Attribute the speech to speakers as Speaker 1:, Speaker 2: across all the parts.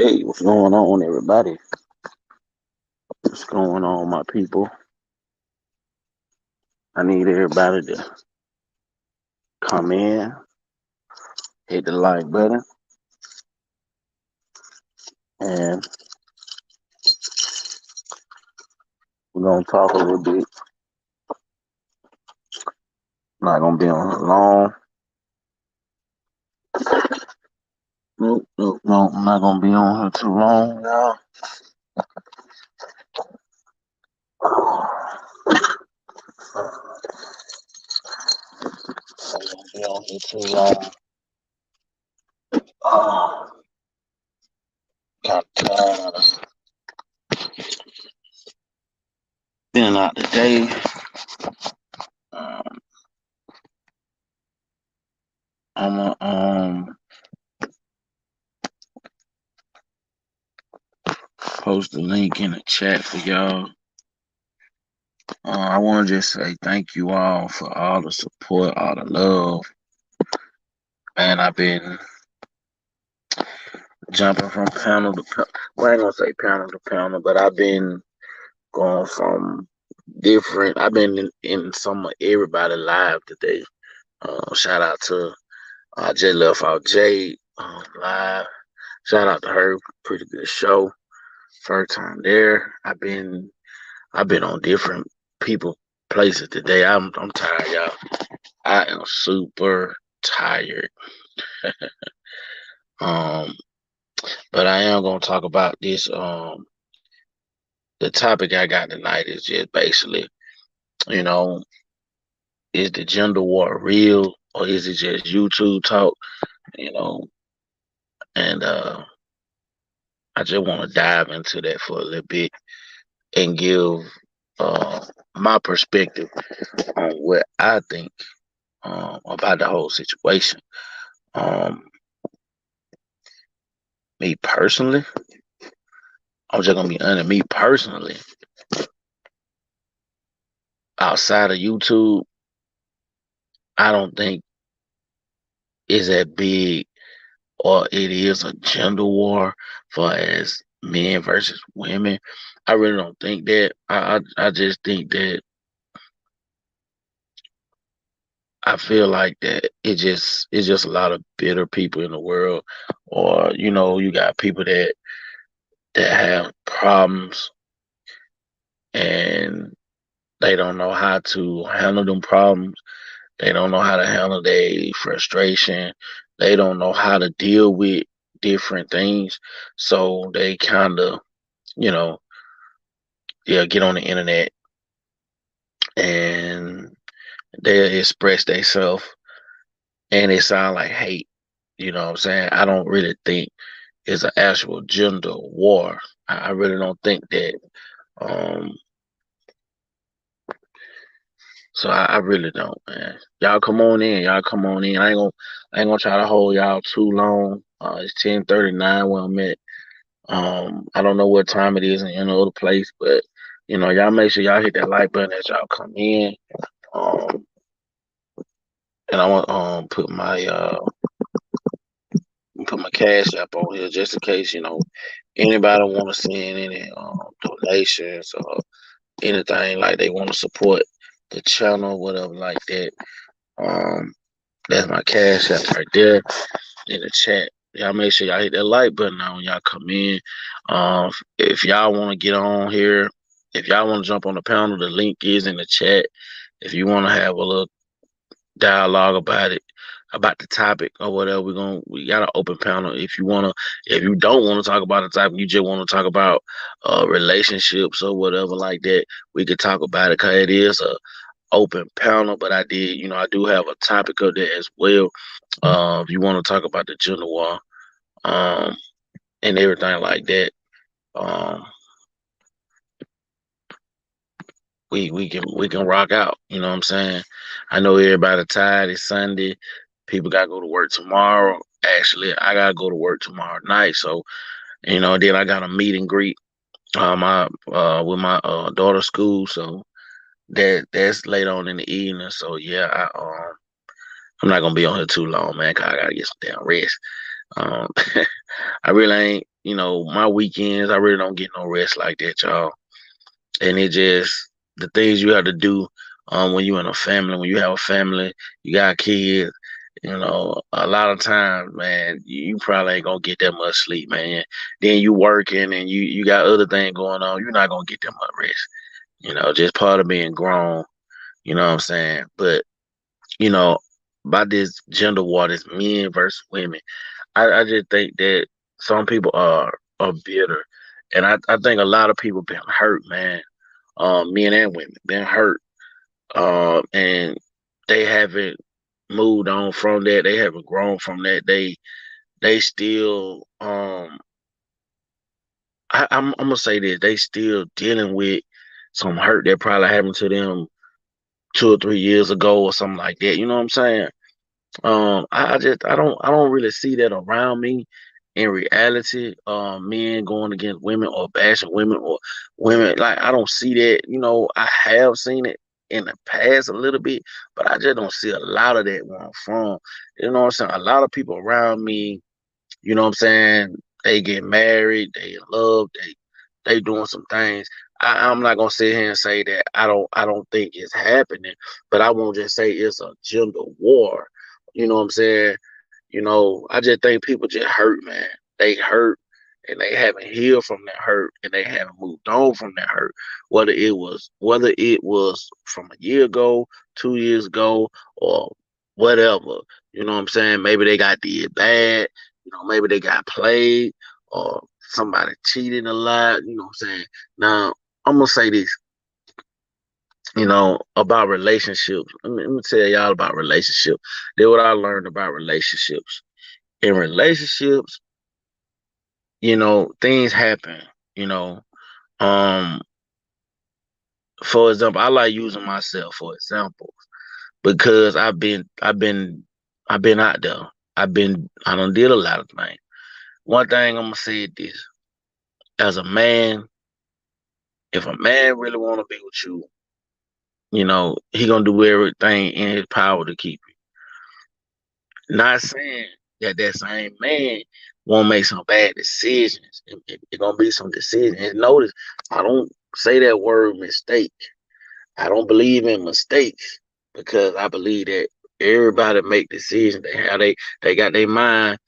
Speaker 1: Hey, what's going on, everybody? What's going on, my people? I need everybody to come in, hit the like button, and we're gonna talk a little bit. Not gonna be on here long. Nope, nope, no. I'm not gonna be on here too long, y'all. I'm not gonna be on here too long. Oh, got tired of being out today. Um, I'm gonna post the link in the chat for y'all. I want to just say thank you all for all the support, all the love. Man, I've been jumping from panel to panel. Well, I ain't gonna say panel to panel, but I've been going from different. I've been in some of everybody live today. Shout out to J Left Out J live. Shout out to her. Pretty good show. First time there. I've been on different people places today. I'm tired, y'all. I am super tired. Um, but I am gonna talk about this. The topic I got tonight is just basically, you know, is the gender war real or is it just YouTube talk? You know, and I just want to dive into that for a little bit and give uh my perspective on what I think about the whole situation. Um, Me personally, I'm just gonna be honest. Me personally, outside of YouTube, I don't think it's that big or it is a gender war for as men versus women. I really don't think that. I just think that I feel like that it's just a lot of bitter people in the world, or you got people that have problems and they don't know how to handle them problems. They don't know how to handle their frustration. They don't know how to deal with different things. So they kind of, you know, yeah, get on the internet and they express themselves and it sound like hate. You know what I'm saying? I don't really think it's an actual gender war. I really don't think that. Um, so I really don't, man. Y'all come on in. Y'all come on in. I ain't gonna try to hold y'all too long. It's 10:39 where I'm at. I don't know what time it is in any other place, but y'all make sure y'all hit that like button as y'all come in. Um, and I want put my cash app on here just in case anybody want to send any donations or anything like they want to support the channel, whatever like that. Um, that's my cash app right there in the chat. Y'all make sure y'all hit that like button now when y'all come in. If y'all want to get on here, if y'all want to jump on the panel, the link is in the chat. If you want to have a little dialogue about it, about the topic or whatever, we got an open panel. If you don't want to talk about the topic, you just want to talk about relationships or whatever like that, we could talk about it because it is a open panel. But I do have a topic of that as well. If you want to talk about the gender war, um, and everything like that, um, we can rock out. You know what I'm saying? I know everybody tired. It's Sunday. People gotta go to work tomorrow. Actually, I gotta go to work tomorrow night. So then I got a meet and greet my with my daughter's school. So that's later on in the evening. So yeah, I'm not gonna be on here too long, man. 'Cause I gotta get some damn rest. Um, I really ain't. my weekends, I really don't get no rest like that, y'all. And it just the things you have to do when you in a family, when you have a family, you got kids. A lot of times, man, you probably ain't gonna get that much sleep, man. Then you working and you got other things going on. You're not gonna get that much rest. Just part of being grown. You know what I'm saying? But you know, about this gender war, this men versus women, I just think that some people are bitter, and I think a lot of people been hurt, man. Men and women been hurt, and they haven't moved on from that. They haven't grown from that. They still I'm gonna say this. They still dealing with some hurt that probably happened to them 2 or 3 years ago or something like that. You know what I'm saying? I don't really see that around me in reality. Men going against women or bashing women or women, like I don't see that. I have seen it in the past a little bit, but I just don't see a lot of that where I'm from. You know what I'm saying? A lot of people around me, you know what I'm saying? They get married, they in love, they doing some things. I'm not gonna sit here and say that I don't think it's happening, but I won't just say it's a gender war. You know what I'm saying? I just think people just hurt, man. They hurt and they haven't healed from that hurt and they haven't moved on from that hurt. Whether it was from a year ago, 2 years ago, or whatever. You know what I'm saying? Maybe they got did bad, maybe they got played or somebody cheated a lot, you know what I'm saying? Now, I'm gonna say this, about relationships. Let me tell y'all about relationships. That's what I learned about relationships. In relationships, things happen, you know. Um, for example, I like using myself for example because I've been out there. I done did a lot of things. One thing I'm gonna say is this: as a man, if a man really want to be with you, he gonna do everything in his power to keep you. Not saying that that same man won't make some bad decisions. It gonna be some decisions. And notice, I don't say that word mistake. I don't believe in mistakes because I believe that everybody make decisions. They got their mind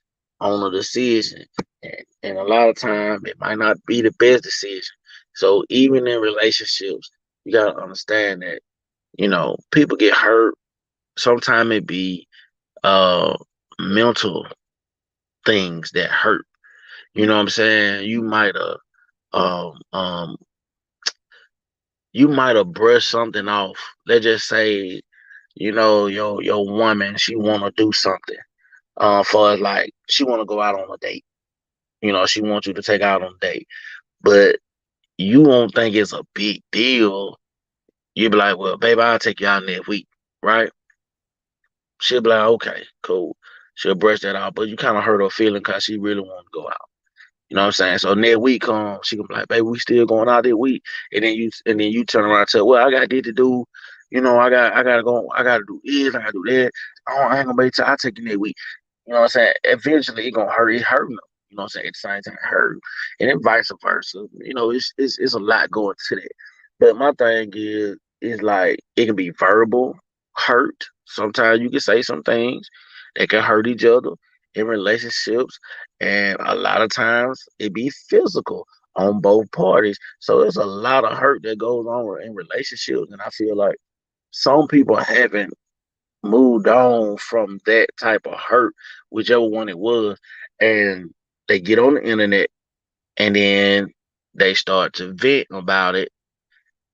Speaker 1: on a decision, and a lot of time it might not be the best decision. So even in relationships, you gotta understand that people get hurt. Sometimes it be uh mental things that hurt. You know what I'm saying? Um um you might have brushed something off. Let's just say, your woman, she wanna do something. For like she wanna go out on a date. She wants you to take out on a date. But you won't think it's a big deal. You be like, well, baby, I'll take you out next week, right? She'll be like, okay, cool. She'll brush that off, but you kind of hurt her feeling because she really want to go out. You know what I'm saying? So next week comes, she gonna be like, baby, we still going out this week. And then you turn around and tell, well, I got this to do. I gotta go, I gotta do this, I gotta do that. Oh, I ain't gonna wait till I take you next week. You know what I'm saying? Eventually it gonna hurt. It hurting them. You know what I'm saying? At the same time, it hurt. And then vice versa. It's a lot going to that. But my thing is like it can be verbal hurt. Sometimes you can say some things that can hurt each other in relationships, and a lot of times it be physical on both parties. So there's a lot of hurt that goes on in relationships, and I feel like some people haven't moved on from that type of hurt, whichever one it was, and they get on the internet and then they start to vent about it,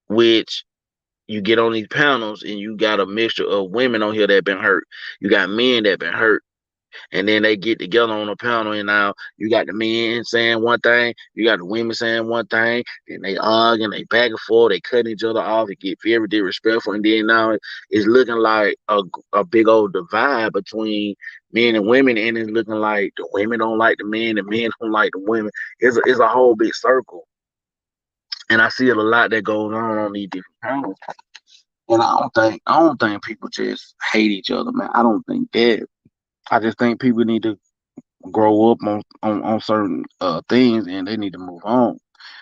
Speaker 1: which you get on these panels and you got a mixture of women on here that been hurt. You got men that been hurt. And then they get together on a panel, and now you got the men saying one thing, you got the women saying one thing, and they arguing, they back and forth, they cutting each other off, they get very disrespectful, and then now it's looking like a big old divide between men and women, and it's looking like the women don't like the men don't like the women. It's a whole big circle, and I see it a lot that goes on these different panels. And I don't think people just hate each other, man. I don't think that. I just think people need to grow up on certain things, and they need to move on.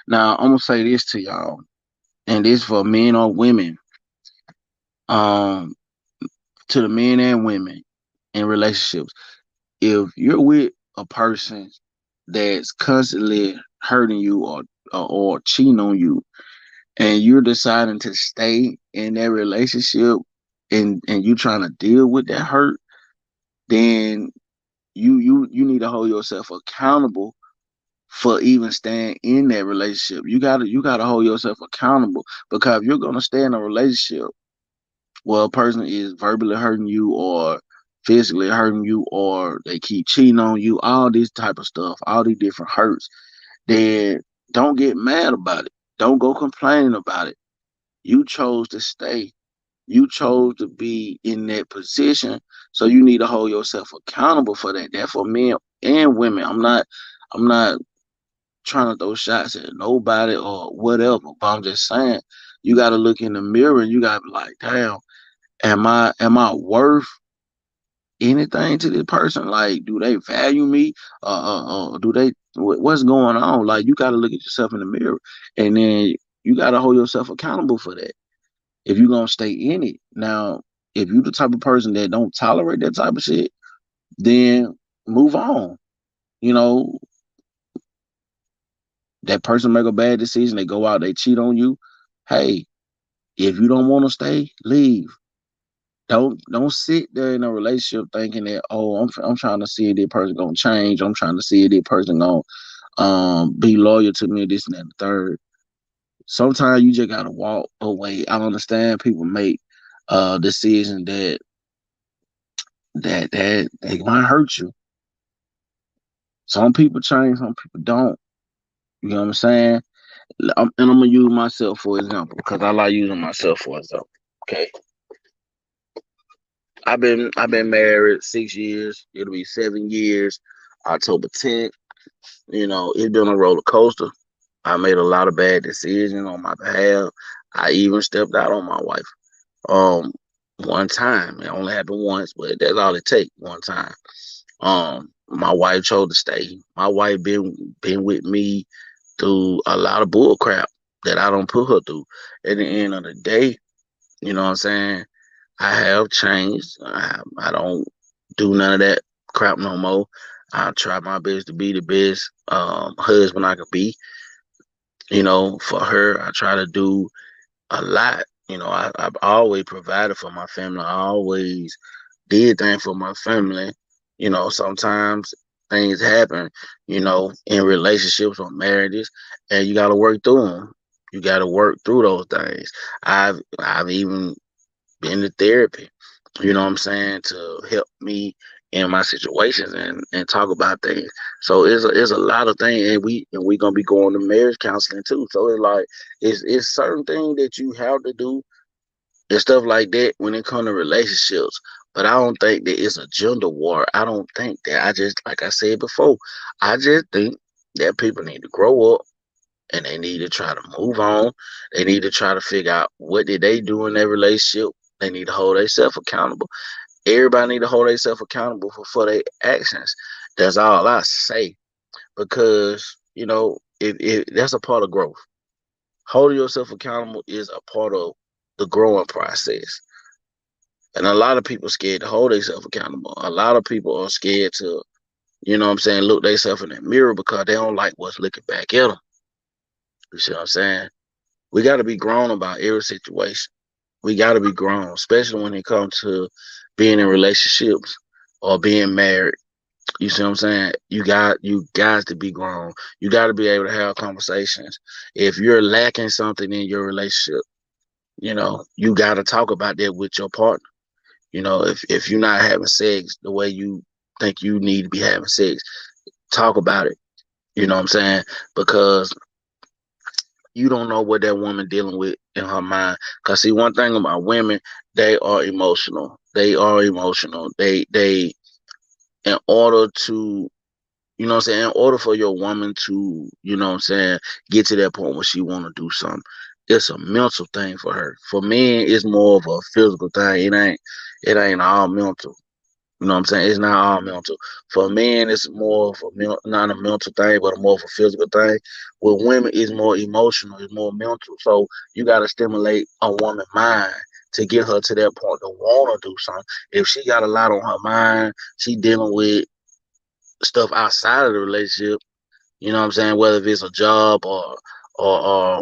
Speaker 1: Now I'm gonna say this to y'all, and this for men or women, um, to the men and women in relationships. If you're with a person that's constantly hurting you or cheating on you, and you're deciding to stay in that relationship, and you trying to deal with that hurt, then you need to hold yourself accountable for even staying in that relationship. You gotta hold yourself accountable, because if you're gonna stay in a relationship where a person is verbally hurting you or physically hurting you, or they keep cheating on you, all this type of stuff, all these different hurts, then don't get mad about it. Don't go complaining about it. You chose to stay. You chose to be in that position, so you need to hold yourself accountable for that. That for men and women. I'm not trying to throw shots at nobody or whatever, but I'm just saying you got to look in the mirror and you got to be like, damn, am I worth anything to this person? Like, do they value me? Do they? What's going on? Like, you got to look at yourself in the mirror, and then you got to hold yourself accountable for that. If you're gonna stay in it, now, if you the type of person that don't tolerate that type of shit, then move on. You know, that person make a bad decision, they go out, they cheat on you. Hey, if you don't want to stay, leave. Don't sit there in a relationship thinking that, oh, I'm trying to see if this person gonna change. I'm trying to see if this person gonna be loyal to me, this and that, and the third. Sometimes you just gotta walk away. I understand people make decisions that they might hurt you. Some people change, some people don't. You know what I'm saying? And I'm gonna use myself for example, because I like using myself for example. Okay, I've been married 6 years. It'll be 7 years, October 10th. You know, it's been a roller coaster. I made a lot of bad decisions on my behalf. I even stepped out on my wife. Um, one time. It only happened once, but that's all it takes. One time. My wife chose to stay. My wife been with me through a lot of bull crap that I don't put her through. At the end of the day, you know what I'm saying? I have changed. I don't do none of that crap no more. I try my best to be the best husband I could be. You know, for her, I try to do a lot. You know, I've always provided for my family. I always did things for my family. You know, sometimes things happen, you know, in relationships or marriages, and you got to work through them. You got to work through those things. I've even been to therapy, you know what I'm saying, to help me in my situations and talk about things. So it's a lot of things, and we gonna be going to marriage counseling too. So it's like it's certain things that you have to do and stuff like that when it comes to relationships. But I don't think that it's a gender war. I don't think that. I just, like I said before, I just think that people need to grow up and they need to try to move on. They need to try to figure out what did they do in their relationship. They need to hold themselves accountable. Everybody need to hold themselves accountable for their actions. That's all I say. Because, you know, if that's a part of growth. Holding yourself accountable is a part of the growing process. And a lot of people scared to hold themselves accountable. A lot of people are scared to, you know what I'm saying, look themselves in the mirror because they don't like what's looking back at them. You see what I'm saying? We got to be grown about every situation. We got to be grown, especially when it comes to being in relationships or being married. You see what I'm saying? You guys to be grown. You got to be able to have conversations. If you're lacking something in your relationship, you know, you got to talk about that with your partner. You know, if you're not having sex the way you think you need to be having sex, talk about it. You know what I'm saying? Because you don't know what that woman dealing with in her mind. Cause see, one thing about women, they are emotional. They are emotional. They in order to, you know what I'm saying, in order for your woman to, you know what I'm saying, get to that point where she wanna do something, it's a mental thing for her. For men, it's more of a physical thing. It ain't all mental. You know what I'm saying? It's not all mental. For men, it's more of not a mental thing, but more of a physical thing. With women, it's more emotional. It's more mental. So you got to stimulate a woman's mind to get her to that point to want to do something. If she got a lot on her mind, she dealing with stuff outside of the relationship. You know what I'm saying? Whether if it's a job or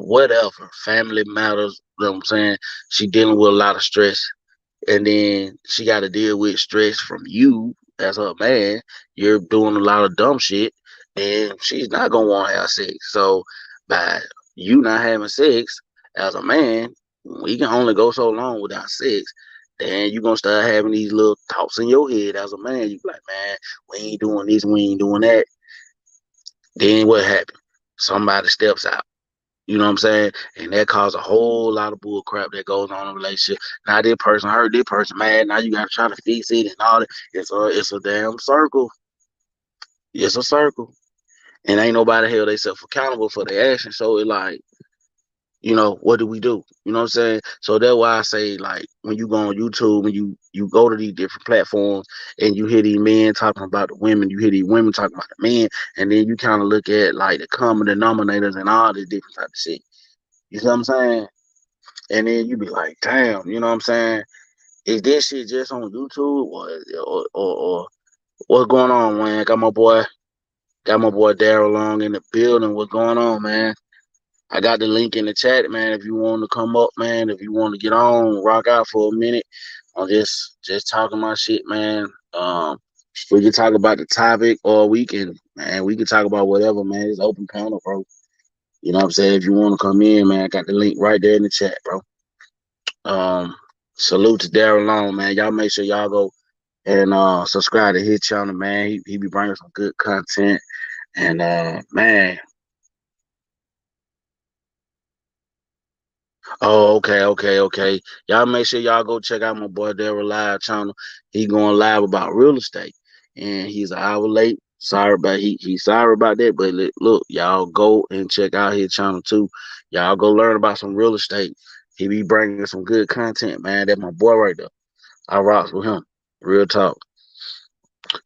Speaker 1: whatever, family matters. You know what I'm saying? She dealing with a lot of stress, and then she got to deal with stress from you as her man. You're doing a lot of dumb shit, and she's not gonna want to have sex. So by you not having sex as a man, we can only go so long without sex. Then you're gonna start having these little thoughts in your head as a man. You be like, man, we ain't doing this, we ain't doing that. Then what happened? Somebody steps out. You know what I'm saying? And that causes a whole lot of bull crap that goes on in a relationship. Now this person hurt, this person mad. Now you gotta try to fix it and all that. It's a damn circle. It's a circle. And ain't nobody held themselves accountable for their actions. So it like, what do we do? You know what I'm saying? So that's why I say like when you go on YouTube and you go to these different platforms and you hear these men talking about the women, you hear these women talking about the men, and then you kind of look at like the common denominators and all this different type of shit. You see what I'm saying? And then you be like, damn, you know what I'm saying? Is this shit just on YouTube or what's going on, man? Got my boy Daryl Long in the building. What's going on, man? I got the link in the chat, man. If you want to come up, man, if you want to get on, rock out for a minute. I'm just talking my shit, man. We can talk about the topic, or we can talk about whatever, man. It's open panel, bro. You know what I'm saying? If you want to come in, man, I got the link right there in the chat, bro. Um, Salute to Daryl Long, man. Y'all make sure y'all go and subscribe to his channel, man. He be bringing some good content. And man, oh, okay. Y'all make sure y'all go check out my boy Daryl live channel. He going live about real estate, and he's an hour late. Sorry about he's sorry about that, but look, y'all go and check out his channel too. Y'all go learn about some real estate. He be bringing some good content, man. That's my boy right there. I rocks with him. Real talk.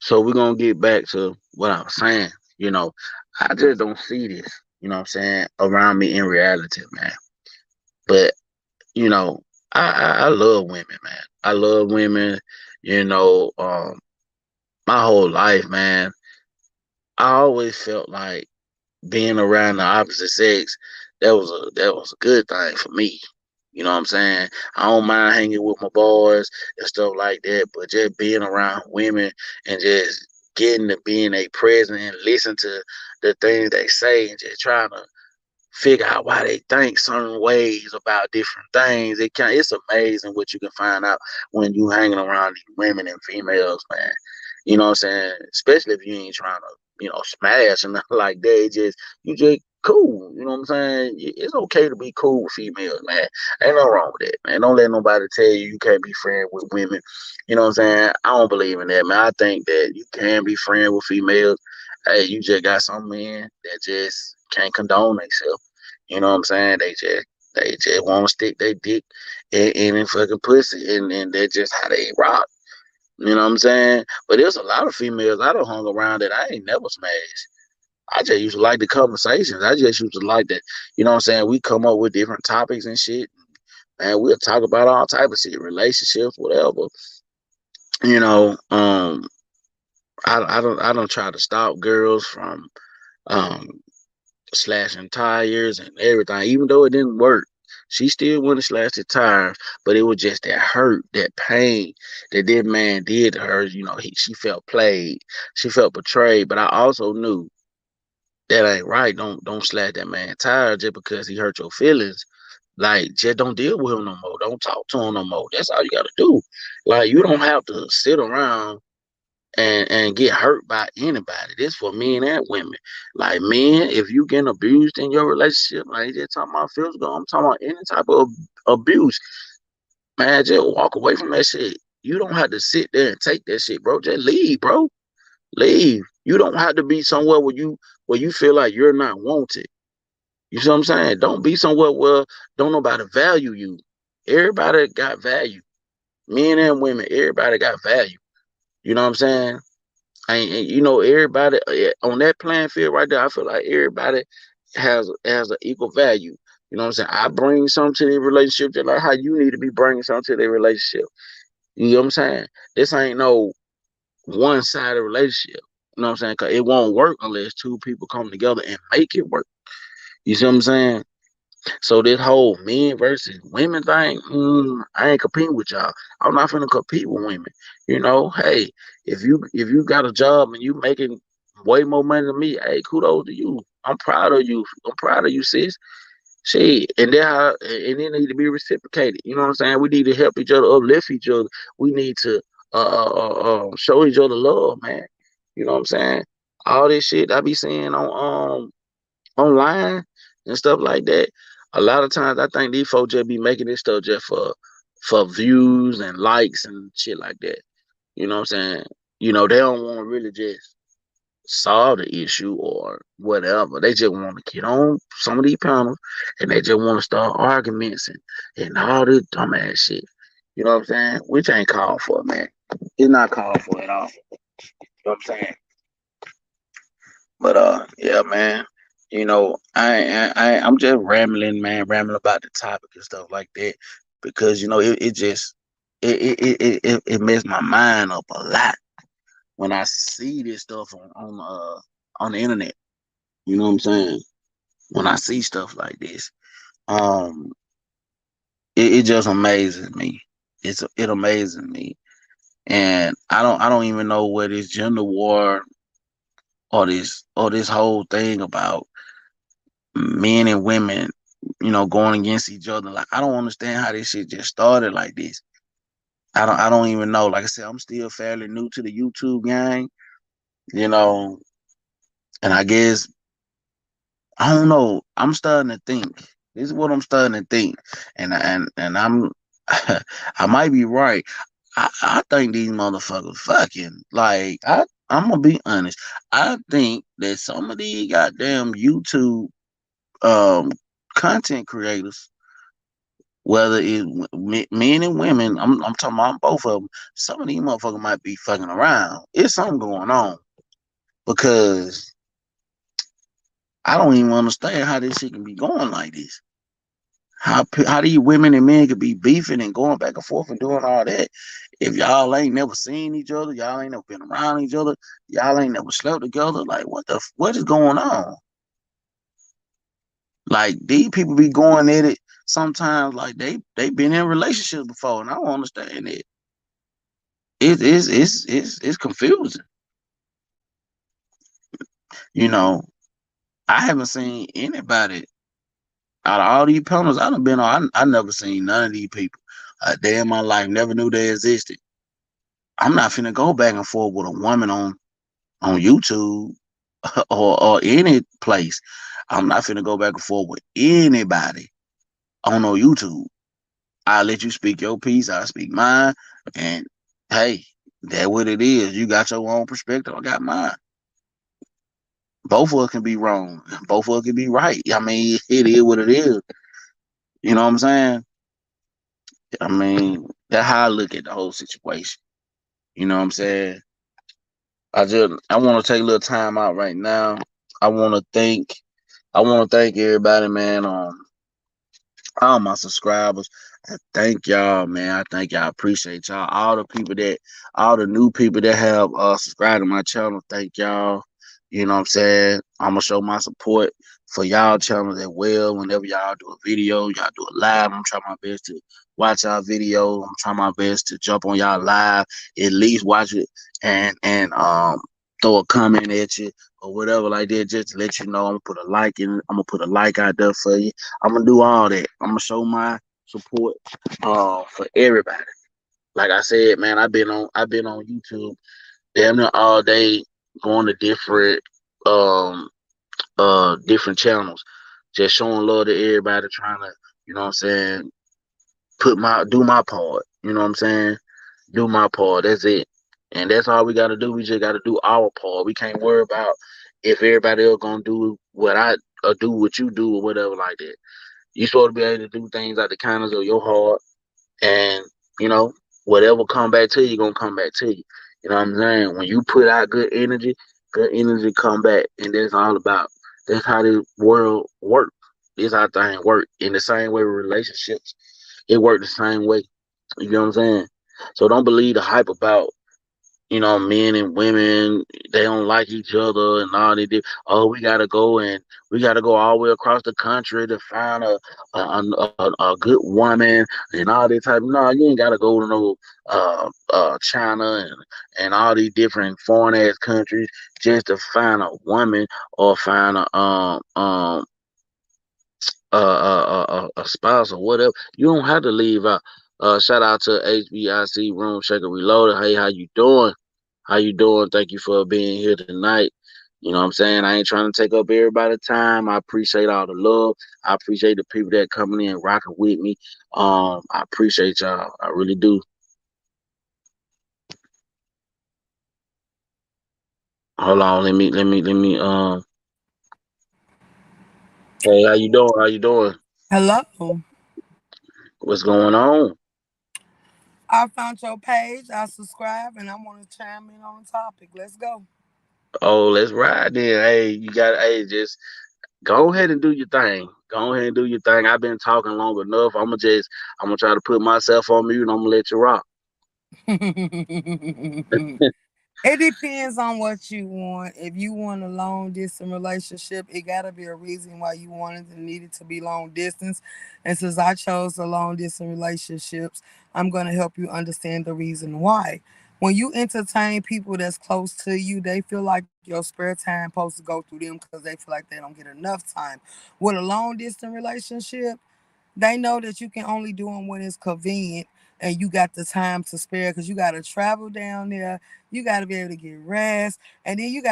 Speaker 1: So we're gonna get back to what I was saying. You know, I just don't see this, around me in reality, man. But, you know, I love women, man. I love women, you know, my whole life, man. I always felt like being around the opposite sex, that was a good thing for me. You know what I'm saying? I don't mind hanging with my boys and stuff like that, but just being around women and just getting to being a present and listen to the things they say and just trying to figure out why they think certain ways about different things. It's amazing what you can find out when you hanging around these women and females, man. You know what I'm saying? Especially if you ain't trying to, smash and nothing like that. You just cool. You know what I'm saying? It's okay to be cool with females, man. Ain't nothing wrong with that, man. Don't let nobody tell you can't be friends with women. You know what I'm saying? I don't believe in that, man. I think that you can be friends with females. Hey, you just got some men that just can't condone themselves. You know what I'm saying? They just want to stick their dick in fucking pussy, and that's just how they rock. You know what I'm saying? But there's a lot of females I don't hung around that I ain't never smashed. I just used to like the conversations. I just used to like that. You know what I'm saying? We come up with different topics and shit. And we'll talk about all type of shit, relationships, whatever. You know, I don't try to stop girls from um slashing tires and everything, even though it didn't work. She still went and slashed the tires, but it was just that hurt, that pain that that man did to her. She felt played, she felt betrayed. But I also knew that ain't right. Don't slash that man tire just because he hurt your feelings. Like, just don't deal with him no more. Don't talk to him no more. That's all you gotta do. Like, you don't have to sit around and get hurt by anybody. This for men and women. Like, men, if you getting abused in your relationship, I ain't just talking about physical, I'm talking about any type of abuse. Man, just walk away from that shit. You don't have to sit there and take that shit, bro. Just leave, bro. Leave. You don't have to be somewhere where you feel like you're not wanted. You see what I'm saying? Don't be somewhere where don't nobody value you. Everybody got value. Men and women, everybody got value. You know what I'm saying? And you know, everybody on that playing field right there, I feel like everybody has an equal value. You know what I'm saying? I bring something to the relationship just like how you need to be bringing something to the relationship. You know what I'm saying? This ain't no one-sided relationship. You know what I'm saying? Cause it won't work unless two people come together and make it work. You see what I'm saying? So this whole men versus women thing, I ain't competing with y'all. I'm not finna compete with women. You know, hey, if you got a job and you making way more money than me, hey, kudos to you. I'm proud of you. I'm proud of you, sis. Shit, and that how and it need to be reciprocated. You know what I'm saying? We need to help each other, uplift each other. We need to show each other love, man. You know what I'm saying? All this shit I be seeing on online and stuff like that. A lot of times I think these folks just be making this stuff just for views and likes and shit like that. You know what I'm saying? You know, they don't want to really just solve the issue or whatever. They just want to get on some of these panels and they just want to start arguments and all this dumbass shit. You know what I'm saying? Which ain't called for, man. It's not called for at all. You know what I'm saying? But yeah, man. You know, I'm just rambling, man, rambling about the topic and stuff like that because you know it just it messed my mind up a lot when I see this stuff on the internet. You know what I'm saying? When I see stuff like this, um, it just amazes me. It amazes me, and I don't even know where this gender war or this whole thing about men and women, you know, going against each other. Like I don't understand how this shit just started like this. I don't even know. Like I said, I'm still fairly new to the YouTube game, you know, and I guess I don't know. I'm starting to think. This is what I'm starting to think, and I'm I might be right. I think these motherfuckers fucking like I'm gonna be honest. I think that some of these goddamn YouTube um content creators, whether it's men and women, I'm talking about both of them. Some of these motherfuckers might be fucking around. It's something going on because I don't even understand how this shit can be going like this. How these women and men could be beefing and going back and forth and doing all that if y'all ain't never seen each other, y'all ain't never been around each other, y'all ain't never slept together. Like what is going on? Like these people be going at it sometimes like they been in relationships before, and I don't understand it. It's confusing. You know, I haven't seen anybody out of all these panels I done been on. I never seen none of these people a day in my life. Never knew they existed. I'm not finna go back and forth with a woman on YouTube or any place. I'm not finna go back and forth with anybody on no YouTube. I let you speak your piece. I speak mine, and hey, that what it is. You got your own perspective. I got mine. Both of us can be wrong. Both of us can be right. I mean, it is what it is. You know what I'm saying? I mean, that's how I look at the whole situation. You know what I'm saying? I want to take a little time out right now. I want to thank I want to thank everybody, man. All my subscribers. I thank y'all, man. I thank y'all. Appreciate y'all. All the new people that have subscribed to my channel. Thank y'all. You know what I'm saying? I'm gonna show my support for y'all channels as well. Whenever y'all do a video, y'all do a live. I'm trying my best to watch our video. I'm trying my best to jump on y'all live, at least watch it and throw a comment at you or whatever like that, just to let you know. I'm gonna put a like in. I'm gonna put a like out there for you. I'm gonna do all that. I'm gonna show my support for everybody. Like I said, man, I've been on YouTube damn near all day, going to um different channels, just showing love to everybody, trying to, you know what I'm saying, do my part. You know what I'm saying? Do my part. That's it. And that's all we gotta do. We just gotta do our part. We can't worry about if everybody else gonna do what I or do what you do or whatever like that. You supposed to be able to do things out the kindness of your heart, and you know whatever come back to you gonna come back to you. You know what I'm saying? When you put out good energy come back, and that's all about. That's how this world works. This how things work. In the same way with relationships, it worked the same way. You know what I'm saying? So don't believe the hype about men and women, they don't like each other and all they do. Oh, we gotta go all the way across the country to find a good woman and all this type. No, you ain't gotta go to no China and all these different foreign ass countries just to find a woman or find a spouse or whatever. You don't have to leave out. Shout out to HBIC Room Shaker Reloaded. Hey, how you doing? How you doing? Thank you for being here tonight. You know what I'm saying? I ain't trying to take up everybody's time. I appreciate all the love. I appreciate the people that coming in rocking with me. I appreciate y'all. I really do. Hold on, let me. Hey, how you doing? How you doing?
Speaker 2: Hello.
Speaker 1: What's going on?
Speaker 2: I found your page. I subscribe and I want to chime in on the topic. Let's go.
Speaker 1: Oh, let's ride then. Hey, you got just go ahead and do your thing. Go ahead and do your thing. I've been talking long enough. I'm gonna try to put myself on mute and I'm gonna let you rock.
Speaker 2: It depends on what you want. If you want a long distance relationship, it gotta be a reason why you wanted and needed to be long distance. And since I chose the long distance relationships, I'm gonna help you understand the reason why. When you entertain people that's close to you, they feel like your spare time supposed to go through them because they feel like they don't get enough time. With a long distance relationship, they know that you can only do them when it's convenient and you got the time to spare because you got to travel down there. You got to be able to get rest, and then you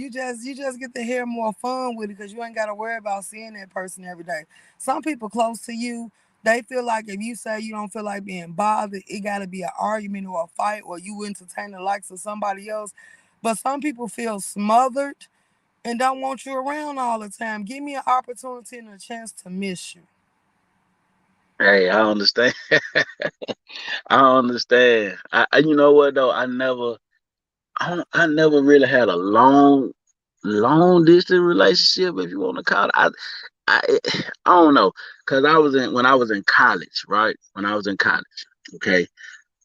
Speaker 2: just get to have more fun with it because you ain't got to worry about seeing that person every day. Some people close to you, they feel like if you say you don't feel like being bothered, it got to be an argument or a fight or you entertain the likes of somebody else. But some people feel smothered and don't want you around all the time. Give me an opportunity and a chance to miss you.
Speaker 1: Hey, I understand. I understand. You know what though? I never really had a long distance relationship, if you want to call it. I, I don't know, cause when I was in college, right? When I was in college, okay,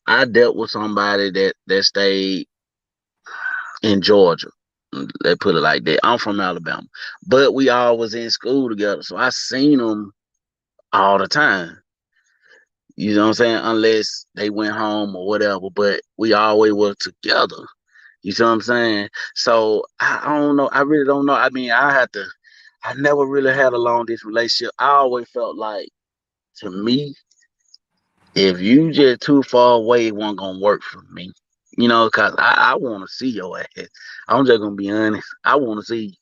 Speaker 1: I dealt with somebody that stayed in Georgia. Let's put it like that. I'm from Alabama, but we all was in school together, so I seen them all the time. You know what I'm saying? Unless they went home or whatever, but we always were together. You see what I'm saying? So I don't know. I really don't know. I mean, I never really had a long distance relationship. I always felt like, to me, if you just too far away, it wasn't gonna work for me. Cause I want to see your ass. I'm just gonna be honest. I want to see you.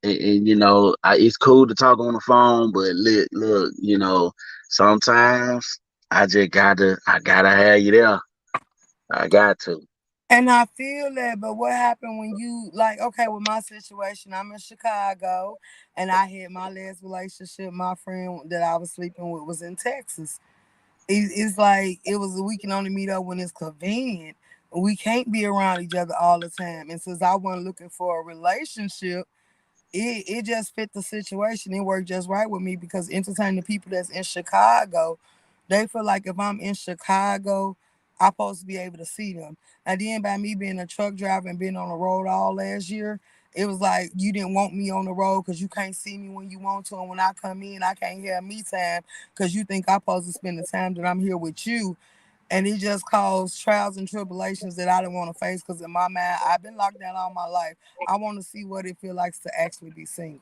Speaker 1: It's cool to talk on the phone, but look, sometimes I gotta have you there. I got to.
Speaker 2: And I feel that, but what happened when you like? Okay, with my situation, I'm in Chicago, and I had my last relationship. My friend that I was sleeping with was in Texas. It's like it was we can only meet up when it's convenient. We can't be around each other all the time. And since I wasn't looking for a relationship, it just fit the situation. It worked just right with me because entertaining the people that's in Chicago, they feel like if I'm in Chicago, I'm supposed to be able to see them. And then by me being a truck driver and being on the road all last year, it was like you didn't want me on the road because you can't see me when you want to, and when I come in, I can't have me time because you think I'm supposed to spend the time that I'm here with you, and it just caused trials and tribulations that I didn't want to face because in my mind, I've been locked down all my life. I want to see what it feels like to actually be single.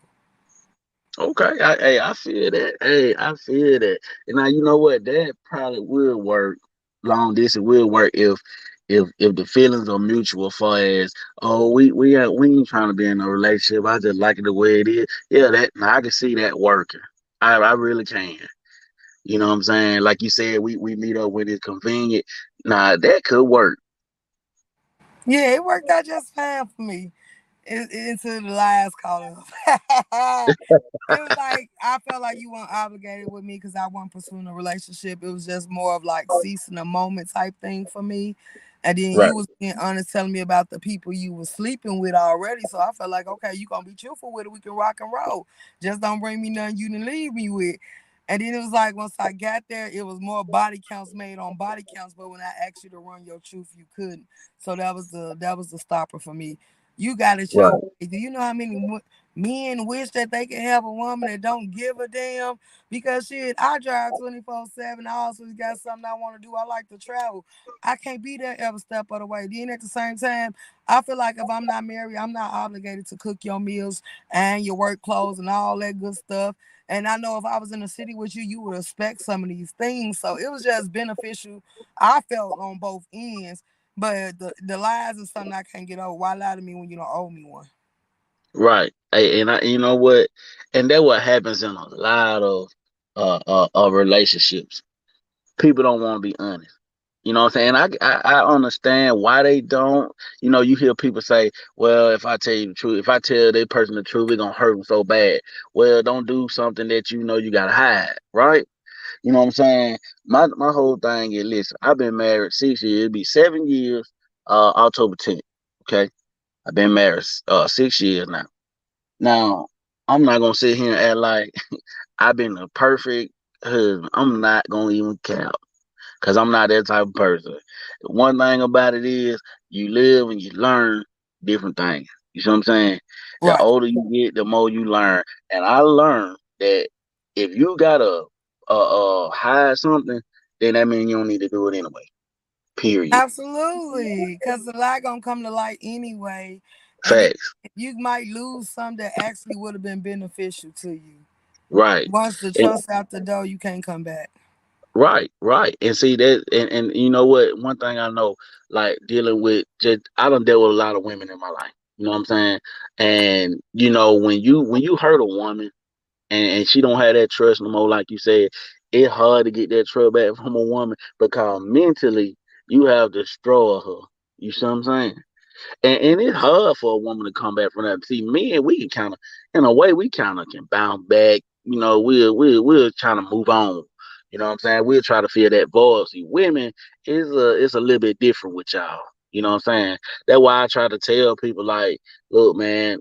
Speaker 1: Okay, I feel that. Hey, I feel that. And now you know what? That probably will work. Long distance will work if the feelings are mutual. Far as we ain't trying to be in a relationship. I just like it the way it is. Yeah, that now I can see that working. I really can. You know what I'm saying? Like you said, we meet up when it's convenient. Nah, that could work.
Speaker 2: Yeah, it worked out just fine for me. Into the lies caught up. It was like I felt like you weren't obligated with me because I wasn't pursuing a relationship. It was just more of like ceasing a moment type thing for me. And then
Speaker 1: Right.
Speaker 2: you was being honest telling me about the people you was sleeping with already. So I felt like, okay, you gonna be truthful with it. We can rock and roll. Just don't bring me nothing you didn't leave me with. And then it was like once I got there, it was more body counts made on body counts. But when I asked you to run your truth, you couldn't. So that was the stopper for me. You got it your
Speaker 1: Right.
Speaker 2: way. Do you know how many men wish that they could have a woman that don't give a damn? Because shit, I drive 24/7. I also got something I want to do. I like to travel. I can't be there every step of the way. Then at the same time, I feel like if I'm not married, I'm not obligated to cook your meals and your work clothes and all that good stuff. And I know if I was in the city with you, you would expect some of these things. So it was just beneficial. I felt on both ends. But the lies is something I can't get over. Why lie to me when you don't owe me one?
Speaker 1: Right. Hey, and you know what? And that what happens in a lot of relationships. People don't want to be honest. You know what I'm saying? I understand why they don't. You know, you hear people say, "Well, if I tell you the truth, if I tell that person the truth, it gonna hurt them so bad." Well, don't do something that you know you gotta hide, right? You know what I'm saying? My whole thing is, listen, I've been married 6 years. It'll be 7 years, October 10th. Okay, I've been married 6 years now. Now, I'm not gonna sit here and act like I've been a perfect husband. I'm not gonna even count because I'm not that type of person. The one thing about it is you live and you learn different things. You see what I'm saying? The
Speaker 2: Right.
Speaker 1: older you get, the more you learn. And I learned that if you gotta hide something, then that means you don't need to do it anyway. Period.
Speaker 2: Absolutely. Because the lie gonna come to light anyway. And then
Speaker 1: Facts.
Speaker 2: you might lose some that actually would have been beneficial to you.
Speaker 1: Right.
Speaker 2: Once the
Speaker 1: And
Speaker 2: trust out the door, you can't come back.
Speaker 1: right, right. And see that and you know what? One thing I know, like dealing with just I done dealt with a lot of women in my life. You know what I'm saying? And you know, when you hurt a woman and she don't have that trust no more, like you said, it's hard to get that trust back from a woman because mentally you have destroyed her. You see what I'm saying? And it's hard for a woman to come back from that. See, men, we can kind of, in a way, we kind of can bounce back. You know, we're trying to move on. You know what I'm saying? We'll try to fill that void. See, women it's a little bit different with y'all. You know what I'm saying? That's why I try to tell people like, look, man,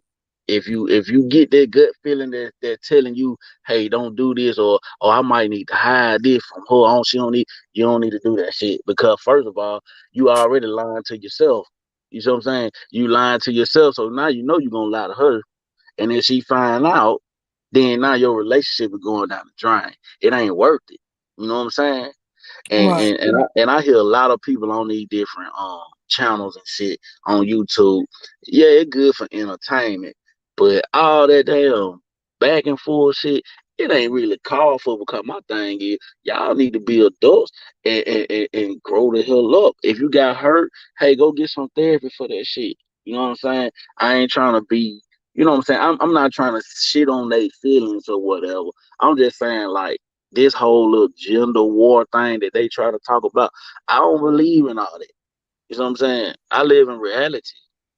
Speaker 1: if you get that gut feeling that they're telling you, hey, don't do this, or I might need to hide this from her. She don't need you don't need to do that shit because first of all, you already lying to yourself. You see what I'm saying? You lying to yourself, so now you know you're gonna lie to her. And if she find out, then now your relationship is going down the drain. It ain't worth it. You know what I'm saying? and
Speaker 2: Right.
Speaker 1: and and I, and I hear a lot of people on these different channels and shit on YouTube. Yeah, it's good for entertainment, but all that damn back and forth shit, it ain't really called for because my thing is y'all need to be adults and grow the hell up. If you got hurt, hey, go get some therapy for that shit. You know what I'm saying? I ain't trying to be, you know what I'm saying? I'm not trying to shit on their feelings or whatever. I'm just saying like this whole little gender war thing that they try to talk about, I don't believe in all that. You know what I'm saying? I live in reality.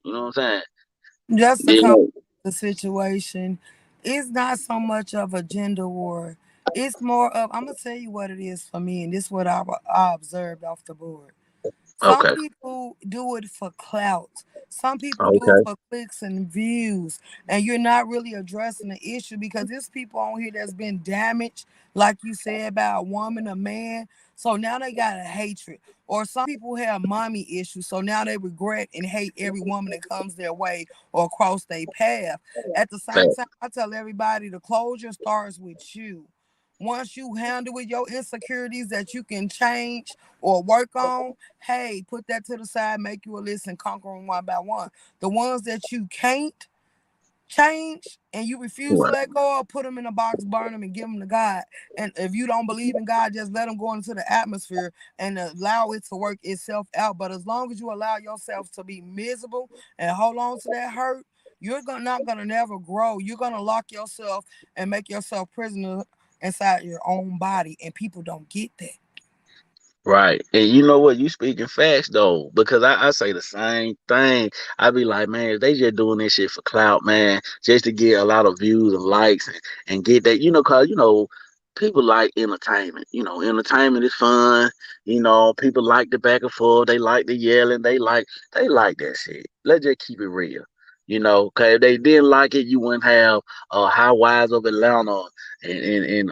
Speaker 1: You know what I'm saying?
Speaker 2: Just to
Speaker 1: You
Speaker 2: come
Speaker 1: know,
Speaker 2: the situation, it's not so much of a gender war. It's more of I'm gonna tell you what it is for me, and this is what I observed off the board. Some
Speaker 1: okay,
Speaker 2: people do it for clout. Some people do it
Speaker 1: okay,
Speaker 2: for clicks and views. And you're not really addressing the issue because there's people on here that's been damaged, like you said, by a woman, a man. So now they got a hatred. Or some people have mommy issues. So now they regret and hate every woman that comes their way or cross their path. At the same
Speaker 1: fact,
Speaker 2: time, I tell everybody the closure starts with you. Once you handle with your insecurities that you can change or work on, hey, put that to the side, make you a list and conquer them one by one. The ones that you can't change and you refuse to
Speaker 1: right,
Speaker 2: let go of, put them in a box, burn them, and give them to God. And if you don't believe in God, just let them go into the atmosphere and allow it to work itself out. But as long as you allow yourself to be miserable and hold on to that hurt, not gonna never grow. You're gonna lock yourself and make yourself prisoner inside your own body, and people don't get that.
Speaker 1: right. And you know what? You speaking facts though, because I say the same thing. I be like, man, they just doing this shit for clout, man, just to get a lot of views and likes and get that, cause people like entertainment. Entertainment is fun. People like the back and forth. They like the yelling. They like that shit. Let's just keep it real. Cause if they didn't like it, you wouldn't have Housewives of Atlanta and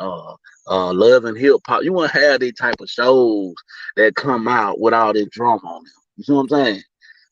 Speaker 1: Love and Hip Hop. You wouldn't have these type of shows that come out with all this drama on them. You see what I'm saying?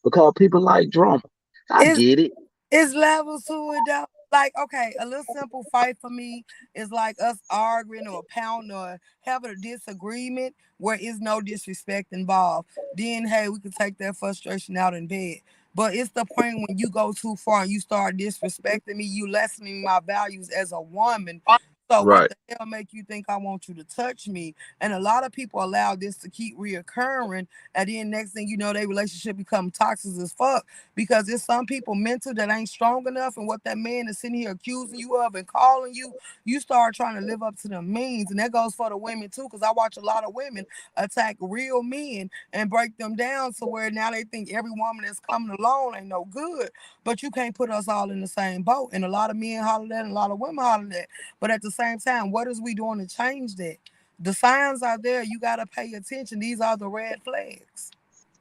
Speaker 1: Because people like drama. I
Speaker 2: It's
Speaker 1: get it.
Speaker 2: it's levels to it though. Like, okay, a little simple fight for me is like us arguing or pounding or having a disagreement where is no disrespect involved. Then hey, we can take that frustration out in bed. But it's the point when you go too far and you start disrespecting me, you lessening my values as a woman. So what
Speaker 1: Right,
Speaker 2: the hell make you think I want you to touch me? And a lot of people allow this to keep reoccurring, and then next thing you know, their relationship become toxic as fuck because there's some people mental that ain't strong enough, and what that man is sitting here accusing you of and calling you, you start trying to live up to the means, and that goes for the women too. Because I watch a lot of women attack real men and break them down to where now they think every woman that's coming along ain't no good, but you can't put us all in the same boat. And a lot of men holler that, and a lot of women holler that. But at the same time, what is we doing to change that? The signs are there. You got to pay attention. These are the red flags.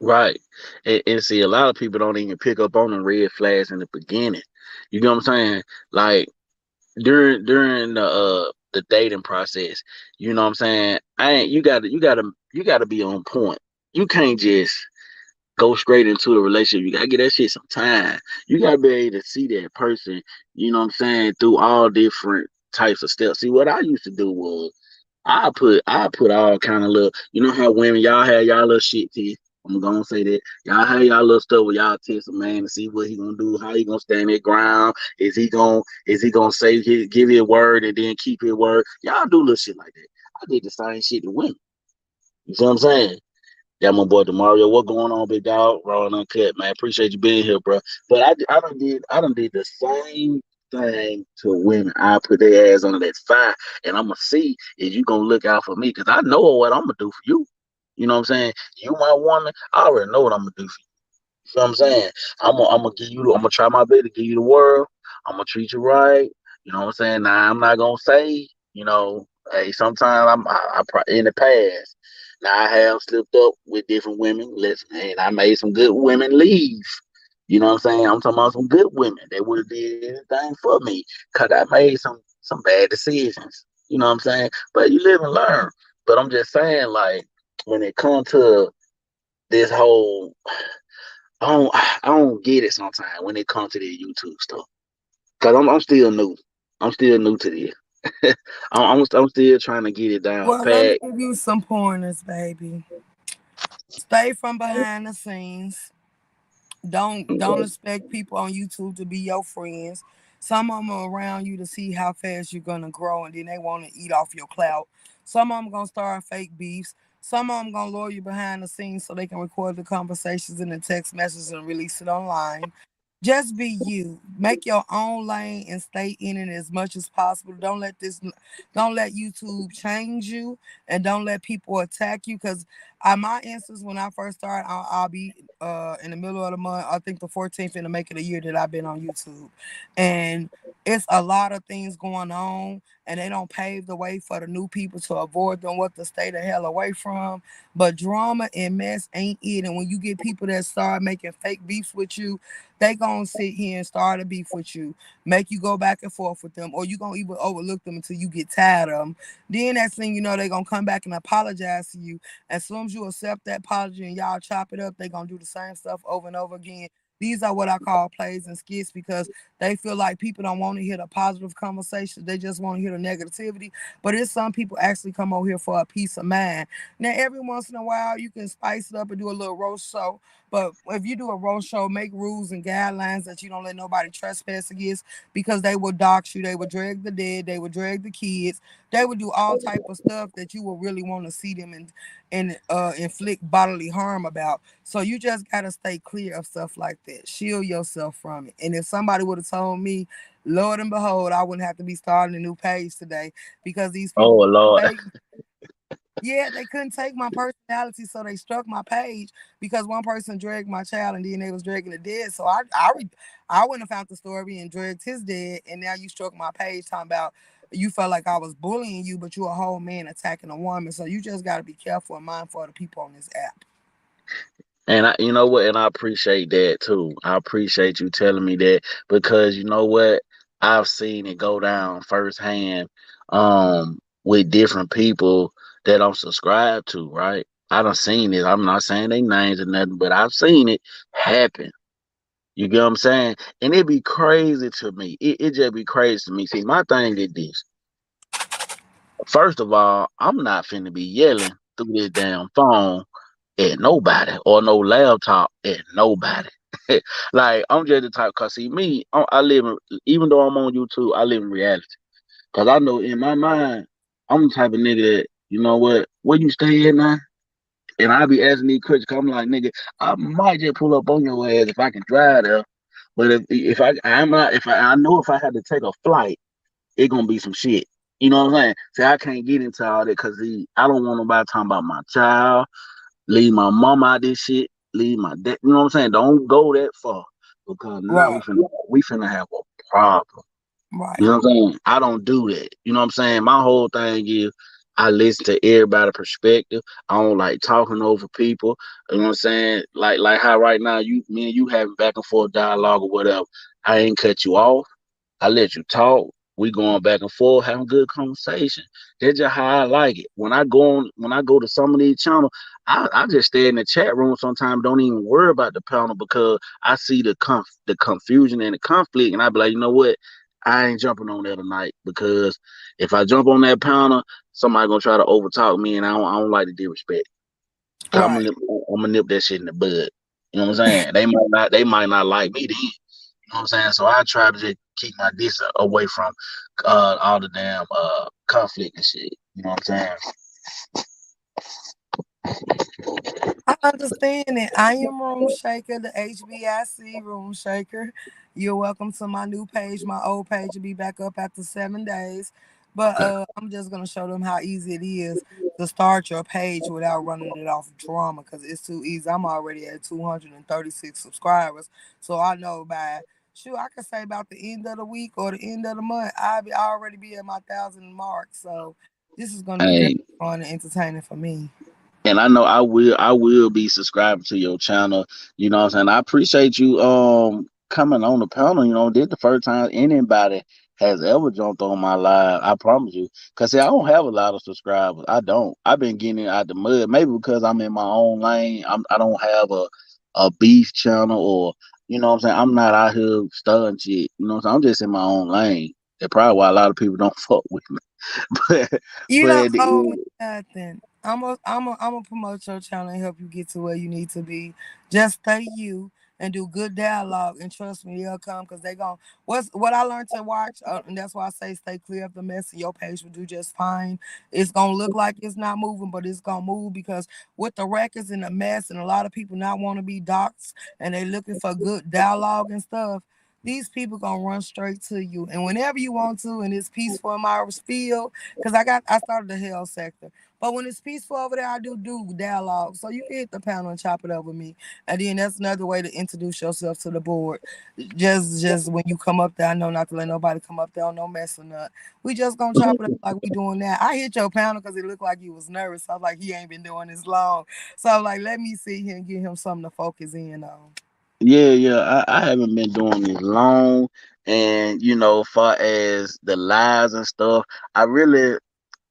Speaker 1: right. And see, a lot of people don't even pick up on the red flags in the beginning. You know what I'm saying? Like during the dating process, you know what I'm saying? I ain't you gotta be on point. You can't just go straight into a relationship. You gotta get that shit some time. You gotta be able to see that person, you know what I'm saying, through all different types of steps. See, what I used to do was I put all kind of little, you know how women y'all have y'all little shit test. I'm gonna say that y'all have y'all little stuff where y'all test a man to see what he gonna do, how he gonna stand his ground. Is he gonna say give his word and then keep his word? Y'all do little shit like that. I did the same shit to women. You see what I'm saying? Got my boy Demario. What going on, big dog? Raw and uncut, man. Appreciate you being here, bro. But I done did the same thing to women. I put their ass under that fire, and I'ma see if you gonna look out for me, cause I know what I'm gonna do for you. You know what I'm saying? You my woman. I already know what I'm gonna do for you. You know what I'm saying? I'm gonna give you. I'm gonna try my best to give you the world. I'm gonna treat you right. You know what I'm saying? Now I'm not gonna say. Hey, sometimes in the past. Now I have slipped up with different women. And I made some good women leave. You know what I'm saying? I'm talking about some good women that would have did anything for me, cause I made some bad decisions. You know what I'm saying? But you live and learn. But I'm just saying, like, when it comes to this whole I don't get it sometimes when it comes to the YouTube stuff. Cause I'm still new. I'm still new to this. I'm still trying to get it down
Speaker 2: Well, let me
Speaker 1: pat.
Speaker 2: give you some pointers, baby. Stay from behind the scenes. Don't
Speaker 1: Okay.
Speaker 2: expect people on YouTube to be your friends. Some of them are around you to see how fast you're gonna grow, and then they want to eat off your clout. Some of them gonna start fake beefs. Some of them gonna lure you behind the scenes so they can record the conversations in the text messages and release it online. Just be you. Make your own lane and stay in it as much as possible. Don't let YouTube change you, and don't let people attack you. Cause my instance when I first started, I'll be in the middle of the month. I think the 14th in to make it a year that I've been on YouTube, and it's a lot of things going on, and they don't pave the way for the new people to avoid them what to stay the hell away from. But drama and mess ain't it. And when you get people that start making fake beefs with you, they gonna sit here and start a beef with you, make you go back and forth with them, or you gonna even overlook them until you get tired of them. Then next thing you know, they gonna come back and apologize to you. As soon as you accept that apology and y'all chop it up, they gonna do the same stuff over and over again. These are what I call plays and skits because they feel like people don't want to hear the positive conversations. They just want to hear the negativity. But it's some people actually come over here for a peace of mind. Now, every once in a while, you can spice it up and do a little roast show. But if you do a roast show, make rules and guidelines that you don't let nobody trespass against because they will dox you, they will drag the dead, they will drag the kids, they would do all type of stuff that you will really want to see them and inflict bodily harm about. So you just gotta stay clear of stuff like that. Shield yourself from it. And if somebody would have told me, Lord and behold, I wouldn't have to be starting a new page today because these
Speaker 1: Oh
Speaker 2: people
Speaker 1: Lord.
Speaker 2: take yeah, they couldn't take my personality, so they struck my page because one person dragged my child and then they was dragging the dead. So I wouldn't have found the story and dragged his dead, and now you struck my page talking about you felt like I was bullying you, but you a whole man attacking a woman. So you just got to be careful and mindful of the people on this app.
Speaker 1: And you know what? And I appreciate that too. I appreciate you telling me that because you know what? I've seen it go down firsthand, with different people that I'm subscribed to. Right? I done seen it. I'm not saying they names or nothing, but I've seen it happen. You get what I'm saying? And it be crazy to me. It just be crazy to me. See, my thing is this. First of all, I'm not finna be yelling through this damn phone at nobody or no laptop at nobody. Like I'm just the type. Cause see me, I live in, even though I'm on YouTube, I live in reality. Cause I know in my mind, I'm the type of nigga that you know what, where you stay at now, and I be asking these questions. 'Cause I'm like nigga, I might just pull up on your ass if I can drive there. But if I'm not if I know if I had to take a flight, it gonna be some shit. You know what I'm saying? See, I can't get into all that because I don't want nobody talking about my child. Leave my mom out this shit. Leave my dad. You know what I'm saying? Don't go that far because now
Speaker 2: Right,
Speaker 1: we finna have a problem. You
Speaker 2: right,
Speaker 1: know what I'm saying? I don't do that. You know what I'm saying? My whole thing is I listen to everybody's perspective. I don't like talking over people. You know what I'm saying? Like how right now me and you having back and forth dialogue or whatever. I ain't cut you off. I let you talk. We going back and forth, having good conversation. That's just how I like it. When I go to some of these channels, I just stay in the chat room sometimes, don't even worry about the panel because I see the confusion and the conflict, and I be like, you know what? I ain't jumping on that tonight because if I jump on that panel, somebody gonna try to overtalk me, and I don't like to disrespect. I'm
Speaker 2: right.
Speaker 1: gonna, I'm gonna nip that shit in the bud. You know what I'm saying? They might not like me then. You know what I'm saying? So I try to just keep my distance away from all the damn conflict and shit. You know what I'm
Speaker 2: I understand it. I am Room Shaker, the HBIC Room Shaker. You're welcome to my new page. My old page will be back up after 7 days. But
Speaker 1: saying?
Speaker 2: I'm just gonna show them how easy it is to start your page without running it off drama because it's too easy. I'm already at 236 subscribers. So I know by shoot, I can say about the end of the week or the end of the month, I already be at my 1,000 mark. So this is gonna be very
Speaker 1: Hey,
Speaker 2: fun and entertaining for me.
Speaker 1: and I know I will be subscribing to your channel. You know what I'm saying? I appreciate you coming on the panel. You know, this the first time anybody has ever jumped on my live. I promise you. Cause see, I don't have a lot of subscribers. I don't. I've been getting it out the mud. Maybe because I'm in my own lane. I don't have a beef channel or you know what I'm saying. I'm not out here studying shit. You know what I'm saying. I'm just in my own lane. That's probably why a lot of people don't fuck with me. but
Speaker 2: You
Speaker 1: but
Speaker 2: don't
Speaker 1: at the
Speaker 2: owe me
Speaker 1: end,
Speaker 2: nothing. I'm a promote your channel and help you get to where you need to be. Just stay you and do good dialogue and trust me, they'll come because they gon' what I learned to watch, and that's why I say stay clear of the mess and your page will do just fine. It's gonna look like it's not moving, but it's gonna move because with the records and the mess and a lot of people not want to be docs and they looking for good dialogue and stuff. These people gonna run straight to you, and whenever you want to, and it's peaceful in my field, because I started the health sector. But when it's peaceful over there, I do dialogue. So you can hit the panel and chop it up with me. And then that's another way to introduce yourself to the board. Just when you come up there, I know not to let nobody come up there on no mess or not. We just gonna chop it up like we doing that. I hit your panel because it looked like you was nervous. I was like, he ain't been doing this long. So I'm like, let me see here and give him something to focus in on.
Speaker 1: yeah, I haven't been doing this long, and you know, far as the lives and stuff, I really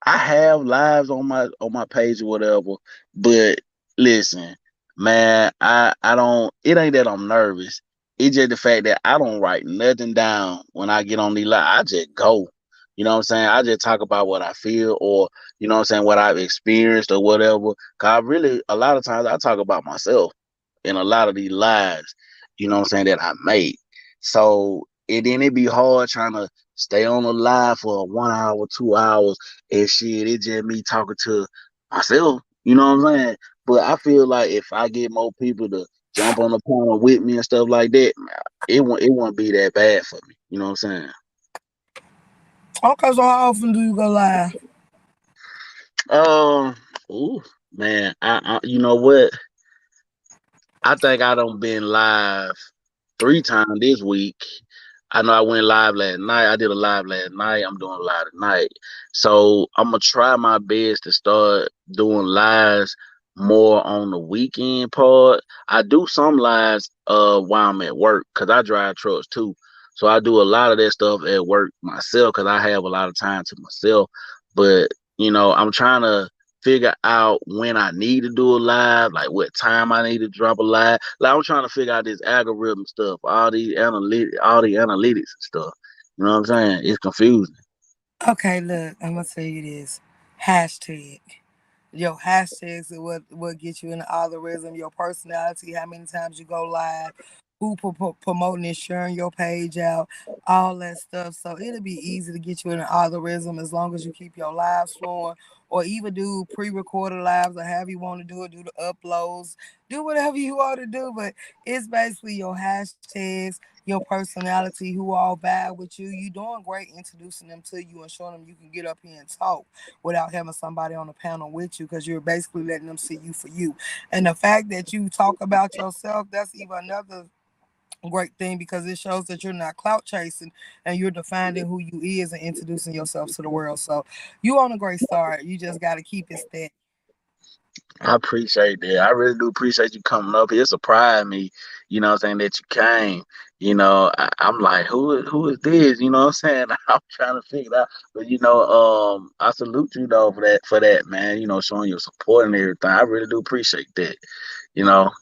Speaker 1: I have lives on my page or whatever, but listen, man, I don't. It ain't that I'm nervous. It's just the fact that I don't write nothing down when I get on these lives. I just go. You know what I'm saying? I just talk about what I feel or you know what I'm saying, what I've experienced or whatever. Cause I really a lot of times I talk about myself in a lot of these lives, you know what I'm saying, that I make. So and then it be hard trying to stay on the live for 1 hour, 2 hours, and shit. It just me talking to myself, you know what I'm saying? But I feel like if I get more people to jump on the panel with me and stuff like that, man, it won't be that bad for me. You know what I'm saying?
Speaker 2: Okay, so how often do you go live?
Speaker 1: Um, ooh, man, I you know what? I think I done been live 3 times this week. I know I went live last night. I did a live last night. I'm doing a live tonight. So I'm gonna try my best to start doing lives more on the weekend part. I do some lives while I'm at work because I drive trucks too. So I do a lot of that stuff at work myself because I have a lot of time to myself. But I'm trying to figure out when I need to do a live, like what time I need to drop a live. Like I'm trying to figure out this algorithm stuff, all the analytics and stuff. You know what I'm saying? It's confusing.
Speaker 2: Okay, look, I'm gonna tell you this. Hashtag. Your hashtags are what get you in the algorithm, your personality, how many times you go live, who promoting and sharing your page out, all that stuff. So it'll be easy to get you in the algorithm as long as you keep your lives flowing or even do pre-recorded lives or however you want to do it, do the uploads, do whatever you want to do. But it's basically your hashtags, your personality, who all vibe with you. You doing great introducing them to you and showing them you can get up here and talk without having somebody on the panel with you because you're basically letting them see you for you. And the fact that you talk about yourself, that's even another great thing because it shows that you're not clout chasing and you're defining who you is and introducing yourself to the world. So you on a great start. You just got to keep it steady.
Speaker 1: I appreciate that. I really do appreciate you coming up here. It surprised me, what I'm saying, that you came. I'm like, who is this? You know what I'm saying? I'm trying to figure it out. But I salute you though for that, man, showing your support and everything. I really do appreciate that.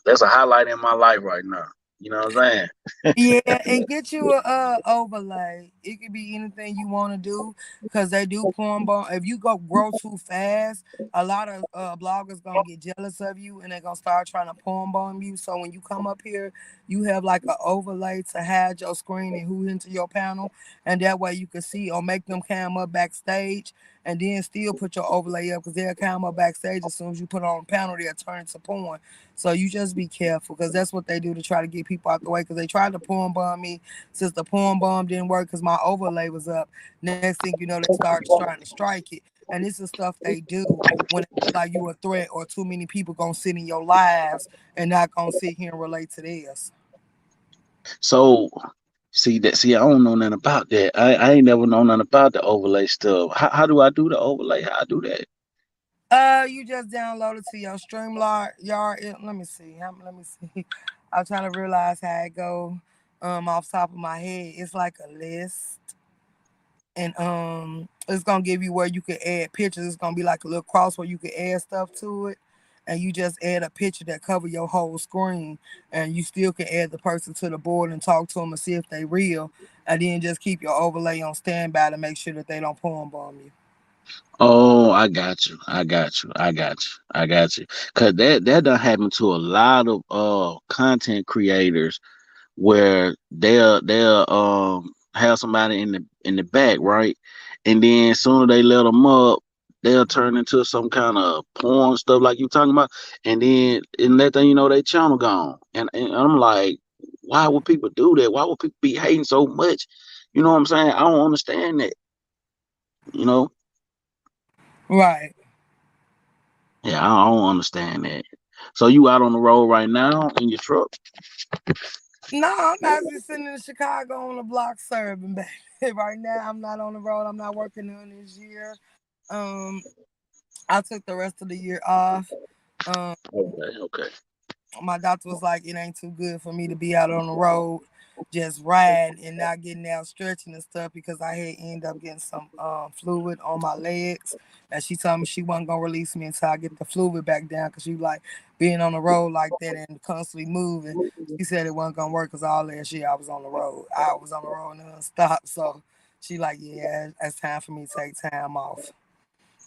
Speaker 1: That's a highlight in my life right now. You know what I'm saying?
Speaker 2: Yeah, and get you a overlay. It could be anything you want to do because they do porn bomb. If you go grow too fast, a lot of bloggers gonna get jealous of you and they're gonna start trying to porn bomb you. So when you come up here, you have like an overlay to hide your screen and who into your panel, and that way you can see or make them cam up backstage, and then still put your overlay up because they'll cam up backstage as soon as you put it on the panel, they'll turn to porn. So you just be careful because that's what they do to try to get people out the way. Because they tried to porn bomb me since the porn bomb didn't work because my overlay was up. Next thing you know, they started trying to strike it, and this is stuff they do when they feel like you a threat or too many people gonna sit in your lives and not gonna sit here and relate to theirs.
Speaker 1: So see, I don't know nothing about that. I ain't never known nothing about the overlay stuff. How do I do the overlay? How I do that?
Speaker 2: You just download it to your Streamlard yard. Let me see. Let me see. I'm trying to realize how it go. Off top of my head, it's like a list. And it's gonna give you where you can add pictures. It's gonna be like a little cross where you can add stuff to it, and you just add a picture that cover your whole screen, and you still can add the person to the board and talk to them and see if they real, and then just keep your overlay on standby to make sure that they don't porn bomb you.
Speaker 1: Oh, I got you. I got you. I got you. I got you. Cause that done happen to a lot of content creators where they'll have somebody in the back, right? And then sooner they let them up, they'll turn into some kind of porn stuff like you talking about, and then in that thing, they channel gone. And I'm like, why would people do that? Why would people be hating so much? You know what I'm saying? I don't understand that. You know?
Speaker 2: Right.
Speaker 1: Yeah, I don't understand that. So you out on the road right now in your truck?
Speaker 2: No, I'm actually sitting in Chicago on the block serving, baby. Right now, I'm not on the road. I'm not working on this year. Um, I took the rest of the year off. Um,
Speaker 1: Okay, okay.
Speaker 2: my doctor was like, it ain't too good for me to be out on the road just riding and not getting out stretching and stuff because I had ended up getting some fluid on my legs. And she told me she wasn't gonna release me until I get the fluid back down because she like being on the road like that and constantly moving. She said it wasn't gonna work because all last year I was on the road. I was on the road non-stop. So she like, yeah, it's time for me to take time off.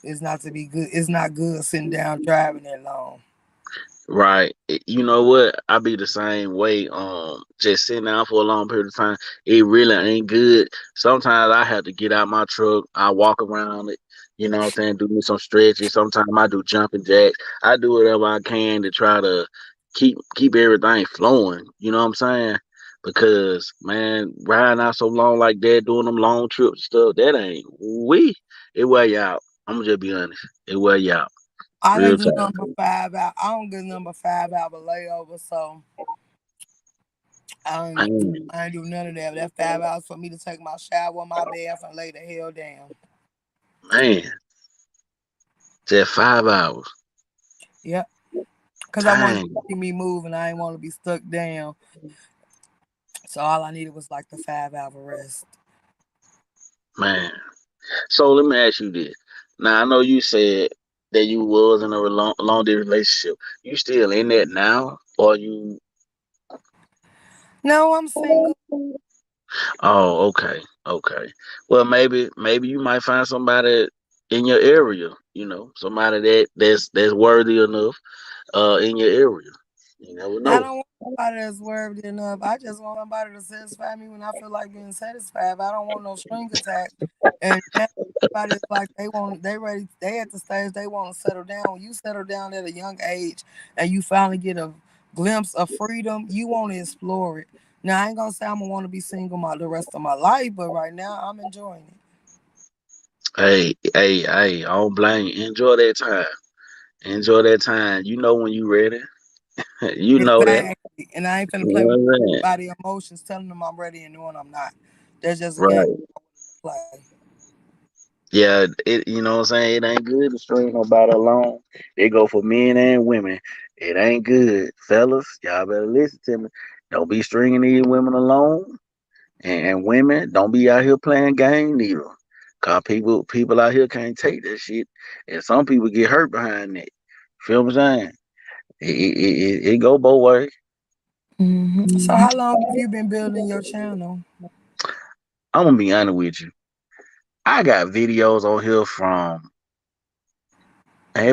Speaker 2: It's not to be good. It's not good sitting down driving that long.
Speaker 1: Right. You know what? I be the same way. Just sitting down for a long period of time, it really ain't good. Sometimes I have to get out my truck. I walk around it. You know what I'm saying? Do me some stretches. Sometimes I do jumping jacks. I do whatever I can to try to keep everything flowing. You know what I'm saying? Because man, riding out so long like that, doing them long trips and stuff, that ain't we. It wear you out. I'm gonna just be honest. It wear you out
Speaker 2: I
Speaker 1: real
Speaker 2: don't do
Speaker 1: time.
Speaker 2: number 5 out. I don't get number 5 hour layover, so I ain't,
Speaker 1: Man,
Speaker 2: I ain't do none of that. That 5 hours for me to take my shower, my bath, and lay the hell down.
Speaker 1: man, just 5 hours.
Speaker 2: Yep. Cause I wanted to
Speaker 1: Dang,
Speaker 2: see me move and I didn't want to be stuck down. So all I needed was like the 5 hour rest.
Speaker 1: man. So let me ask you this. Now I know you said that you was in a long distance relationship. You still in that now, or you?
Speaker 2: No, I'm single.
Speaker 1: Oh, okay, okay. Well, maybe you might find somebody in your area. You know, somebody that's worthy enough. In your area. You never
Speaker 2: I
Speaker 1: know.
Speaker 2: don't want somebody that's worthy enough. I just want somebody to satisfy me when I feel like being satisfied. I don't want no string attack. And now everybody's like they ready, they at the stage they want to settle down. When you settle down at a young age and you finally get a glimpse of freedom, you want to explore it. Now I ain't gonna say I'm gonna want to be single the rest of my life, but right now I'm enjoying it.
Speaker 1: Hey, I don't blame you. Enjoy that time. Enjoy that time. You know when you ready. You know that.
Speaker 2: Exactly. And I ain't finna
Speaker 1: You
Speaker 2: play with
Speaker 1: know what I'm saying?
Speaker 2: body emotions, telling them I'm ready and knowing I'm not. That's just a game
Speaker 1: Right.
Speaker 2: I'm willing to play.
Speaker 1: Yeah, you know what I'm saying? It ain't good to string nobody along. They go for men and women. It ain't good. Fellas, y'all better listen to me. Don't be stringing these women along. And women, don't be out here playing game neither. Cause people out here can't take that shit. And some people get hurt behind that. Feel what I'm saying? It go both ways.
Speaker 2: So how long have you been building your channel?
Speaker 1: I'm gonna be honest with you. I got videos on here from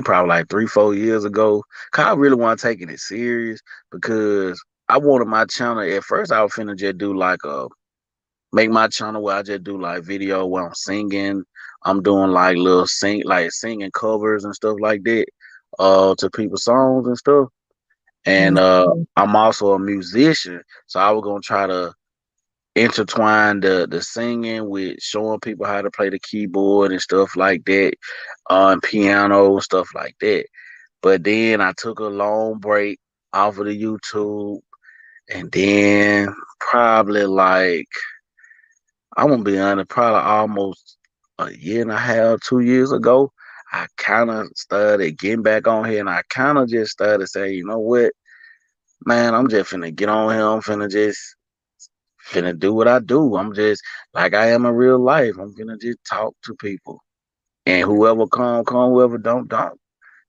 Speaker 1: probably like 3, 4 years ago. Cause I really want to taking it serious because I wanted my channel. At first, I was finna just do like a make my channel where I just do like video where I'm singing. I'm doing like little singing covers and stuff like that, to people's songs and stuff. And
Speaker 2: Mm.
Speaker 1: I'm also a musician, so I was gonna try to intertwine the singing with showing people how to play the keyboard and stuff like that, and piano and stuff like that. But then I took a long break off of the YouTube, and then probably like I'm gonna be honest, probably almost a year and a half, 2 years ago, I kind of started getting back on here, and I kind of just started saying, you know what, man, I'm just finna get on here. I'm finna do what I do. I'm just like I am in real life. I'm finna just talk to people, and whoever come, whoever don't.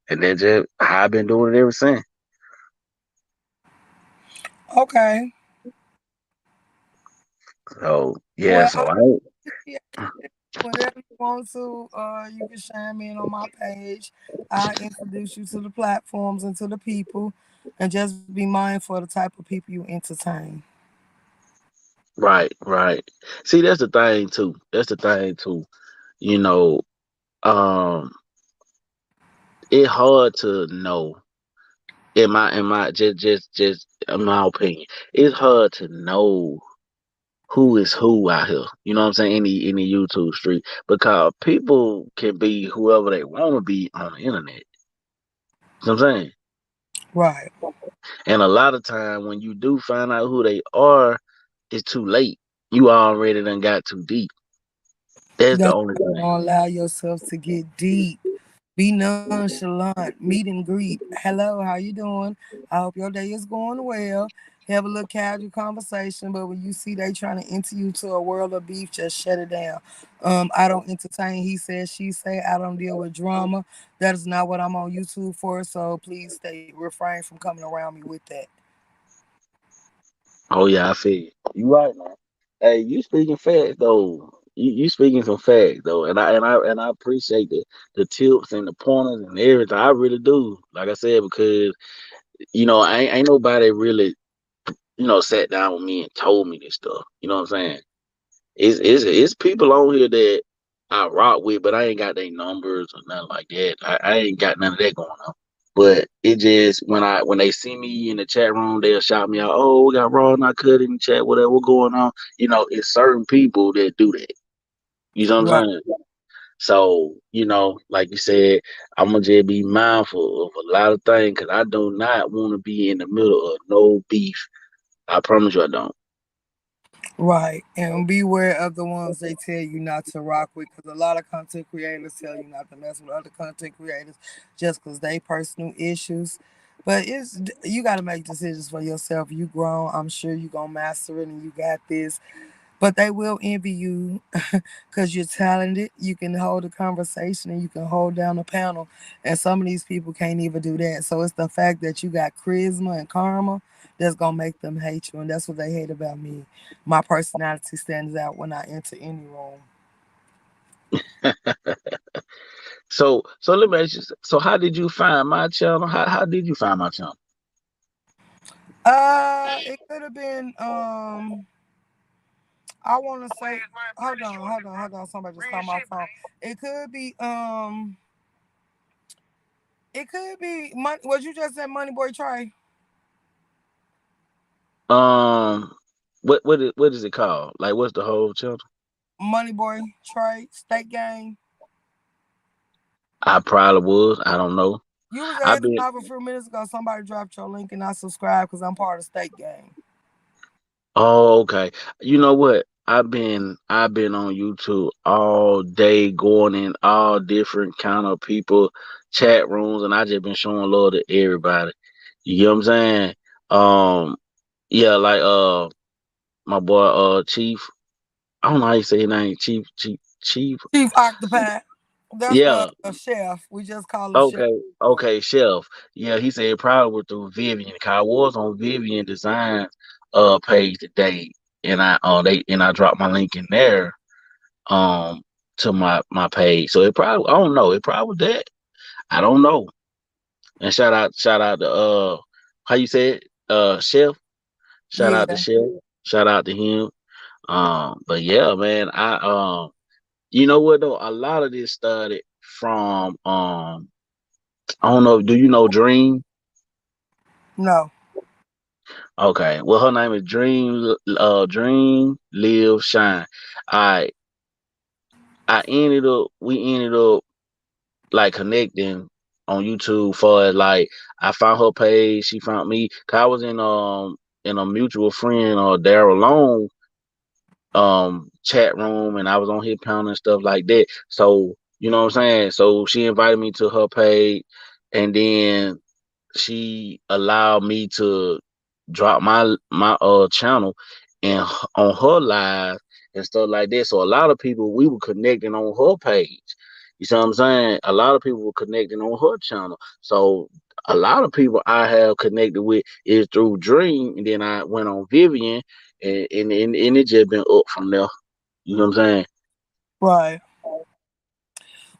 Speaker 1: And that's just how I've been doing it ever since.
Speaker 2: Okay.
Speaker 1: So yeah,
Speaker 2: Well,
Speaker 1: so I ain't
Speaker 2: yeah, whatever you want to, you can chime in on my page. I introduce you to the platforms and to the people, and just be mindful of the type of people you entertain.
Speaker 1: right. See, that's the thing too. That's the thing too. You know, um, it's hard to know. In my just in my opinion, it's hard to know who is who out here. You know what I'm saying? Any YouTube street because people can be whoever they want to be on the internet. You know what I'm saying?
Speaker 2: Right.
Speaker 1: And a lot of time when you do find out who they are, it's too late. You already done got too deep. That's the
Speaker 2: Don't,
Speaker 1: only thing.
Speaker 2: don't allow yourself to get deep. Be nonchalant. Meet and greet. Hello, how you doing? I hope your day is going well. Have a little casual conversation, but when you see they trying to enter you to a world of beef, just shut it down. I don't entertain. He said, she say. I don't deal with drama. That is not what I'm on YouTube for. So please stay refrain from coming around me with that.
Speaker 1: Oh yeah, I feel you. You right, man. Hey, you speaking facts though. You speaking some facts though, and I appreciate the tips and the pointers and everything. I really do. Like I said, because ain't nobody really sat down with me and told me this stuff. You know what I'm saying? It's people on here that I rock with, but I ain't got their numbers or nothing like that. I ain't got none of that going on. But it just when they see me in the chat room, they'll shout me out. Oh, we got Raw not cut in the chat. Whatever going on, it's certain people that do that. You know what
Speaker 2: Right.
Speaker 1: I'm saying? So like you said, I'm gonna just be mindful of a lot of things because I do not want to be in the middle of no beef I promise you I don't.
Speaker 2: Right. And beware of the ones they tell you not to rock with, because a lot of content creators tell you not to mess with other content creators just because they personal issues. But you got to make decisions for yourself. You grown. I'm sure you going to master it and you got this. But they will envy you because you're talented. You can hold a conversation and you can hold down a panel. And some of these people can't even do that. So it's the fact that you got charisma and karma that's going to make them hate you. And that's what they hate about me. My personality stands out when I enter any room.
Speaker 1: So let me ask you. So how did you find my channel? How did you find my channel?
Speaker 2: It could have been, I want to say, hold on. Somebody just called my phone. It could be, it could be, what you just said, Money Boy Trey?
Speaker 1: Um, what is it called? Like, what's the whole channel?
Speaker 2: Money Boy Trey, State Game.
Speaker 1: I probably was. I don't know.
Speaker 2: You was at
Speaker 1: I've
Speaker 2: his
Speaker 1: been.
Speaker 2: live a few minutes ago. Somebody dropped your link and I subscribed because I'm part of State Game.
Speaker 1: Oh, okay. You know what? I've been on YouTube all day, going in all different kind of people chat rooms, and I just been showing love to everybody. You get what I'm saying? Um, yeah, like my boy Chief. I don't know how you say his name. Chief.
Speaker 2: Chief Octopi. That's
Speaker 1: Yeah.
Speaker 2: a chef. We just call him Chef.
Speaker 1: Okay. Okay. Chef. Yeah, he said probably was through Vivian. 'Cause I was on Vivian Designs page today, and I dropped my link in there um to my page. So it probably, I don't know. It probably was that. I don't know. And shout out to how you say it? Chef. Shout out to
Speaker 2: Yeah.
Speaker 1: Chef. Shout out to him. But yeah, man, you know what though? A lot of this started from I don't know, do you know Dream?
Speaker 2: No.
Speaker 1: Okay. Well, her name is Dream Live Shine. I we ended up like connecting on YouTube for it. Like I found her page, she found me. 'Cause I was in a mutual friend Daryl Long chat room, and I was on his panel and stuff like that. So you know what I'm saying? So she invited me to her page, and then she allowed me to drop my channel and on her live and stuff like that. So a lot of people, we were connecting on her page. You see what I'm saying? A lot of people were connecting on her channel. So a lot of people I have connected with is through Dream, and then I went on Vivian, and it just been up from there. You know what I'm saying?
Speaker 2: Right.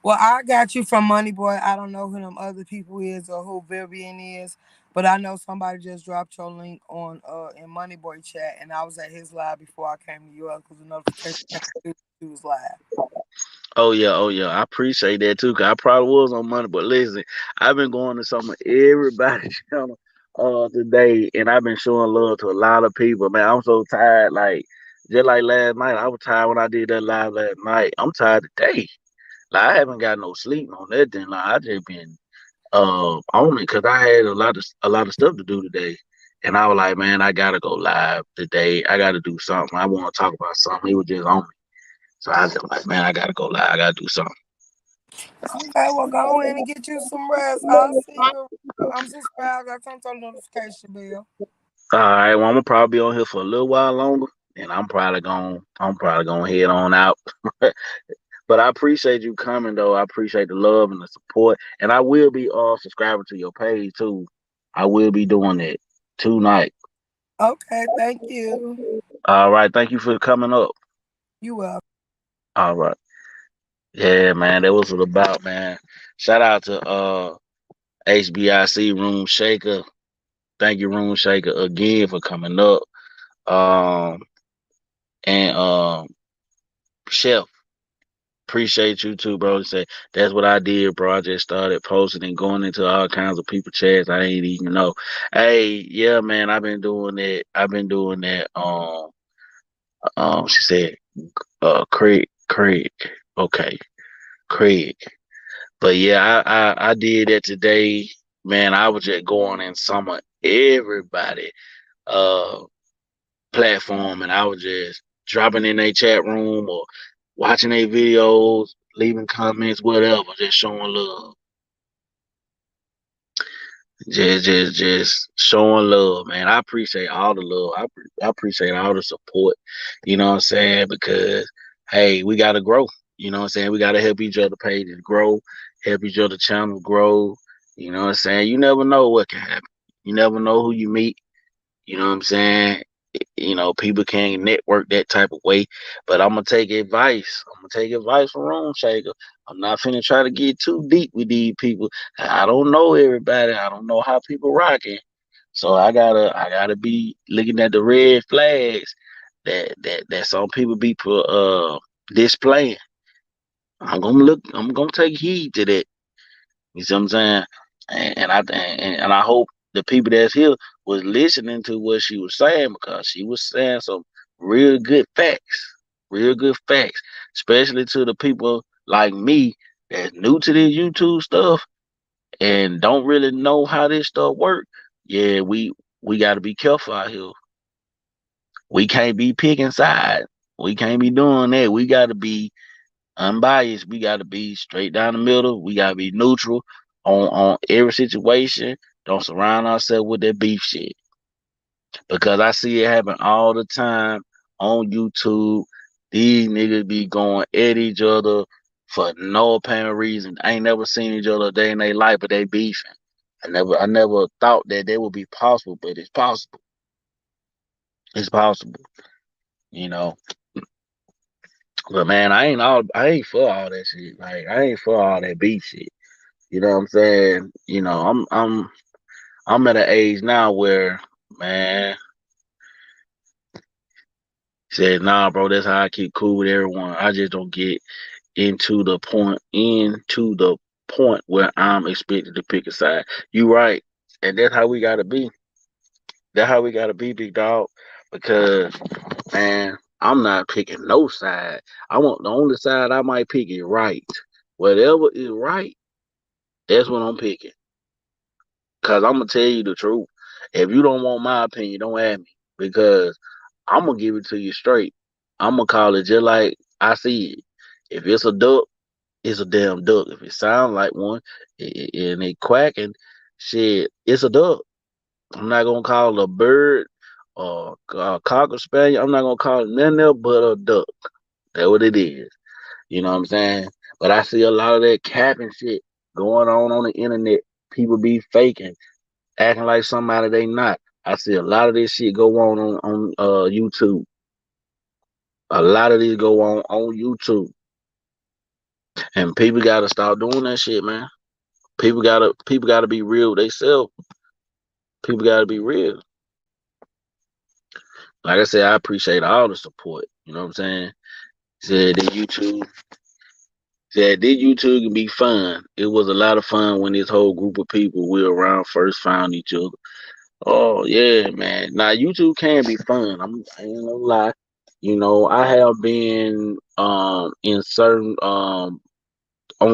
Speaker 2: Well, I got you from Money Boy. I don't know who them other people is or who Vivian is, but I know somebody just dropped your link on in Money Boy chat, and I was at his live before I came to yours because the notification came through he was live.
Speaker 1: Oh yeah. I appreciate that too. 'Cause I probably was on money, but listen, I've been going to some of everybody's channel today, and I've been showing love to a lot of people. Man, I'm so tired. Like just like last night, I was tired when I did that live last night. I'm tired today. Like I haven't got no sleep on that. Then like I just been on it because I had a lot of stuff to do today. And I was like, man, I gotta go live today. I gotta do something. I want to talk about something. He was just on me. So I was like, man, I gotta go live. I gotta do something.
Speaker 2: Okay, well, go ahead and get you some rest. I'll see you. I'm subscribed. I turned on the notification bell.
Speaker 1: All right, well, I'm gonna probably be on here for a little while longer, and I'm probably gonna head on out. But I appreciate you coming though. I appreciate the love and the support, and I will be subscribing to your page too. I will be doing that tonight.
Speaker 2: Okay, thank you.
Speaker 1: All right, thank you for coming up.
Speaker 2: You welcome.
Speaker 1: All right, yeah, man, that was what about, man. Shout out to HBIC Room Shaker. Thank you, Room Shaker, again for coming up. Um and Chef. Appreciate you too, bro. Say that's what I did, bro. I just started posting and going into all kinds of people chats I ain't even know. Hey, yeah, man, I've been doing that. I've been doing that. She said, Craig. Okay, Craig. But yeah, I did that today, man. I was just going in some of everybody. Uh, platform, and I was just dropping in their chat room or watching their videos, leaving comments, whatever, just showing love. Just showing love, man. I appreciate all the love. I appreciate all the support. You know what I'm saying? Because hey, we gotta grow. You know what I'm saying? We gotta help each other pages grow, help each other channel grow. You know what I'm saying? You never know what can happen. You never know who you meet. You know what I'm saying? You know, people can't network that type of way. But I'm gonna take advice. I'm gonna take advice from Room Shaker. I'm not finna try to get too deep with these people. I don't know everybody. I don't know how people rocking. So I gotta be looking at the red flags that some people be displaying. I'm gonna take heed to that. You see what I'm saying? And I hope the people that's here was listening to what she was saying, because she was saying some real good facts, real good facts, especially to the people like me that's new to this YouTube stuff and don't really know how this stuff work. Yeah, we got to be careful out here. We can't be picking sides. We can't be doing that. We got to be unbiased. We got to be straight down the middle. We got to be neutral on every situation. Don't surround ourselves with that beef shit, because I see it happen all the time on YouTube. These niggas be going at each other for no apparent reason. I ain't never seen each other a day in their life, but they beefing. I never thought that that would be possible, but it's possible. It's possible, you know. But man, I ain't for all that shit. Like, I ain't for all that beef shit. You know what I'm saying? You know, I'm at an age now where, man, said, nah, bro, that's how I keep cool with everyone. I just don't get into the point where I'm expected to pick a side. You right. And that's how we gotta be. That's how we gotta be, big dog. Because, man, I'm not picking no side. I want the only side I might pick is right. Whatever is right, that's what I'm picking. Cause I'm gonna tell you the truth. If you don't want my opinion, don't ask me. Because I'm gonna give it to you straight. I'm gonna call it just like I see it. If it's a duck, it's a damn duck. If it sounds like one and it quacking, shit, it's a duck. I'm not gonna call it a bird or a cocker spaniel. I'm not gonna call it nothing else but a duck. That's what it is. You know what I'm saying? But I see a lot of that capping shit going on the internet. People be faking, acting like somebody they not. I see a lot of this shit go on YouTube. A lot of these go on YouTube, and people gotta stop doing that shit, man. People gotta be real. They self. People gotta be real. Like I said, I appreciate all the support. You know what I'm saying? Said that YouTube can be fun. It was a lot of fun when this whole group of people we were around first found each other. Oh yeah, man. Now YouTube can be fun. I ain't gonna lie. You know, I have been in certain on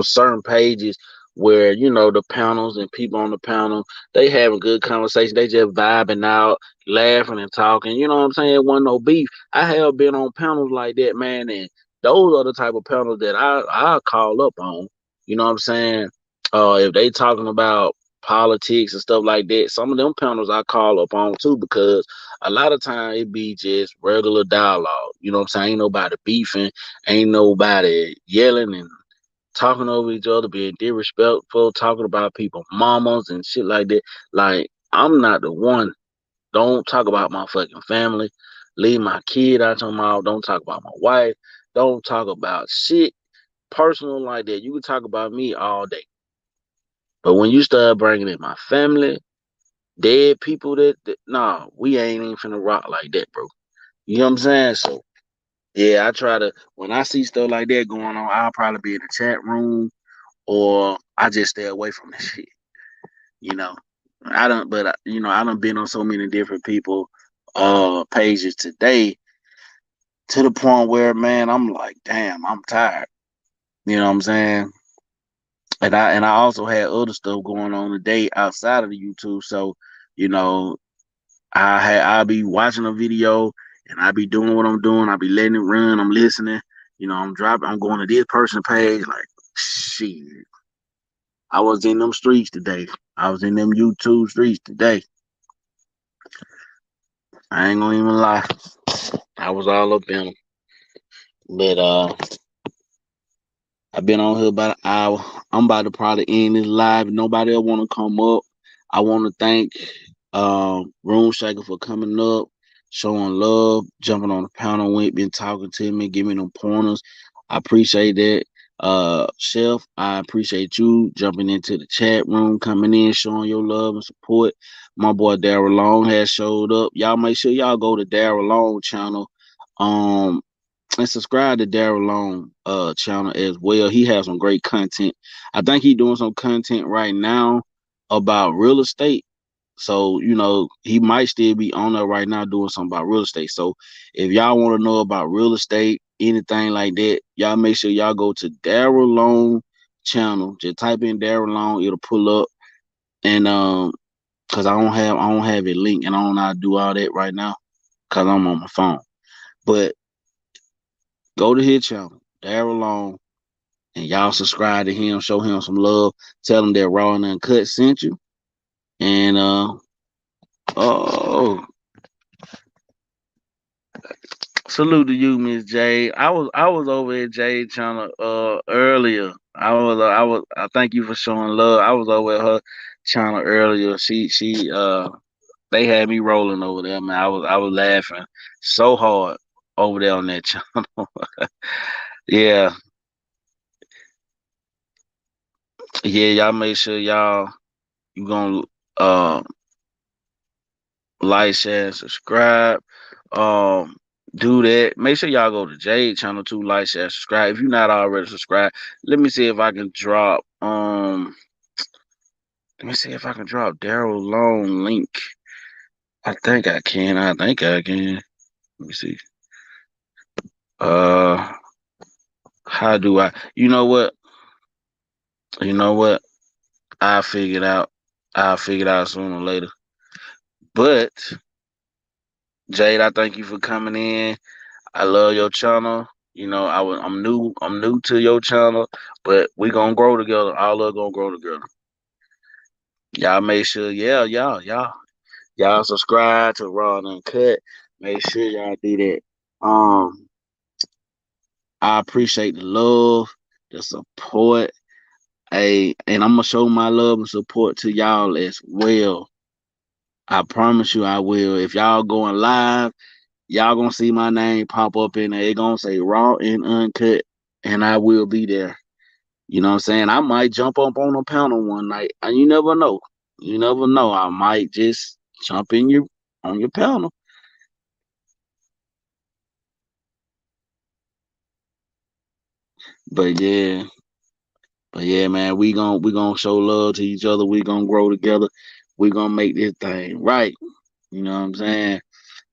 Speaker 1: certain pages where, you know, the panels and people on the panel, they having good conversation. They just vibing out, laughing and talking. You know what I'm saying? It wasn't no beef. I have been on panels like that, man, and those are the type of panels that I call up on. You know what I'm saying? If they talking about politics and stuff like that, some of them panels I call up on too, because a lot of time it be just regular dialogue. You know what I'm saying? Ain't nobody beefing, ain't nobody yelling and talking over each other, being disrespectful, talking about people, mamas and shit like that. Like, I'm not the one. Don't talk about my fucking family. Leave my kid out your mouth. Don't talk about my wife. Don't talk about shit personal like that. You can talk about me all day. But when you start bringing in my family, dead people, nah, we ain't even finna rock like that, bro. You know what I'm saying? So, yeah, I try to, when I see stuff like that going on, I'll probably be in the chat room, or I just stay away from that shit. You know, I don't, but you know, I done been on so many different people pages today, to the point where, man, I'm like, damn, I'm tired. You know what I'm saying? And I also had other stuff going on today outside of the YouTube. So, you know, I'll be watching a video, and I be doing what I'm doing. I be letting it run. I'm listening. I'm dropping. I'm going to this person page. Like, shit, I was in them streets today. I was in them YouTube streets today. I ain't gonna even lie. I was all up in them. But I've been on here about an hour. I'm about to probably end this live. If nobody else want to come up, I want to thank Room Shaker for coming up, showing love, jumping on the panel with me, talking to me, giving them pointers. I appreciate that. Chef, I appreciate you jumping into the chat room, coming in, showing your love and support. My boy Daryl Long has showed up. Y'all make sure y'all go to Daryl Long channel. Um, and subscribe to Daryl Long channel as well. He has some great content. I think he's doing some content right now about real estate. So, he might still be on there right now doing something about real estate. So if y'all want to know about real estate, anything like that, y'all make sure y'all go to Daryl Long channel. Just type in Daryl Long, it'll pull up. And cause I don't have it linked and I don't know how to do all that right now. Cause I'm on my phone. But go to his channel, Daryl Long, and y'all subscribe to him, show him some love, tell him that Raw and Uncut sent you. And oh, salute to you, Miss Jade. I was over at Jade channel earlier. I thank you for showing love. I was over at her channel earlier. She they had me rolling over there, man. I was laughing so hard over there on that channel. Yeah, yeah, y'all make sure you gonna uh like, share, and subscribe. Um, do that. Make sure y'all go to Jade channel too. Like, share, subscribe. If you're not already subscribed, let me see if I can drop. Let me see if I can drop Daryl Long link. I think I can. I think I can. Let me see. Uh, how do I? You know what? You know what? I figured out. I'll figure it out sooner or later. But Jade, I thank you for coming in. I love your channel. I'm new. I'm new to your channel, but we gonna grow together. All of us gonna grow together. Y'all make sure, yeah, y'all subscribe to Raw and Uncut. Make sure y'all do that. I appreciate the love, the support. Hey, and I'm gonna show my love and support to y'all as well. I promise you, I will. If y'all going live, y'all gonna see my name pop up in there. It gonna say Raw and Uncut, and I will be there. You know what I'm saying? I might jump up on a panel one night, and you never know. You never know. I might just jump in your on your panel. But yeah, but yeah, man, we gonna show love to each other. We gonna grow together. We gonna make this thing right. You know what I'm saying?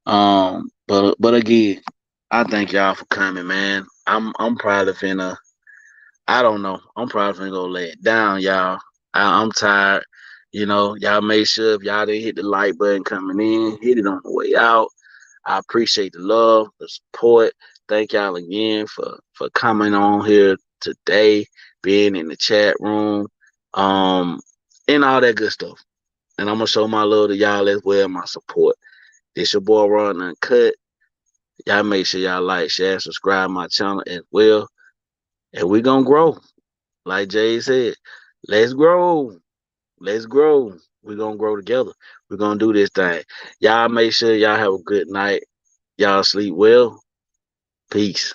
Speaker 1: But again, I thank y'all for coming, man. I'm probably finna. I don't know. I'm probably finna go lay it down, y'all. I'm tired. Y'all make sure if y'all didn't hit the like button coming in, hit it on the way out. I appreciate the love, the support. Thank y'all again for coming on here today, being in the chat room, um, and all that good stuff. And I'm gonna show my love to y'all as well, my support. This your boy Ron Uncut. Y'all make sure y'all like, share, subscribe my channel as well. And we gonna grow. Like Jay said, let's grow. Let's grow. We're gonna grow together. We're gonna do this thing. Y'all make sure y'all have a good night. Y'all sleep well. Peace.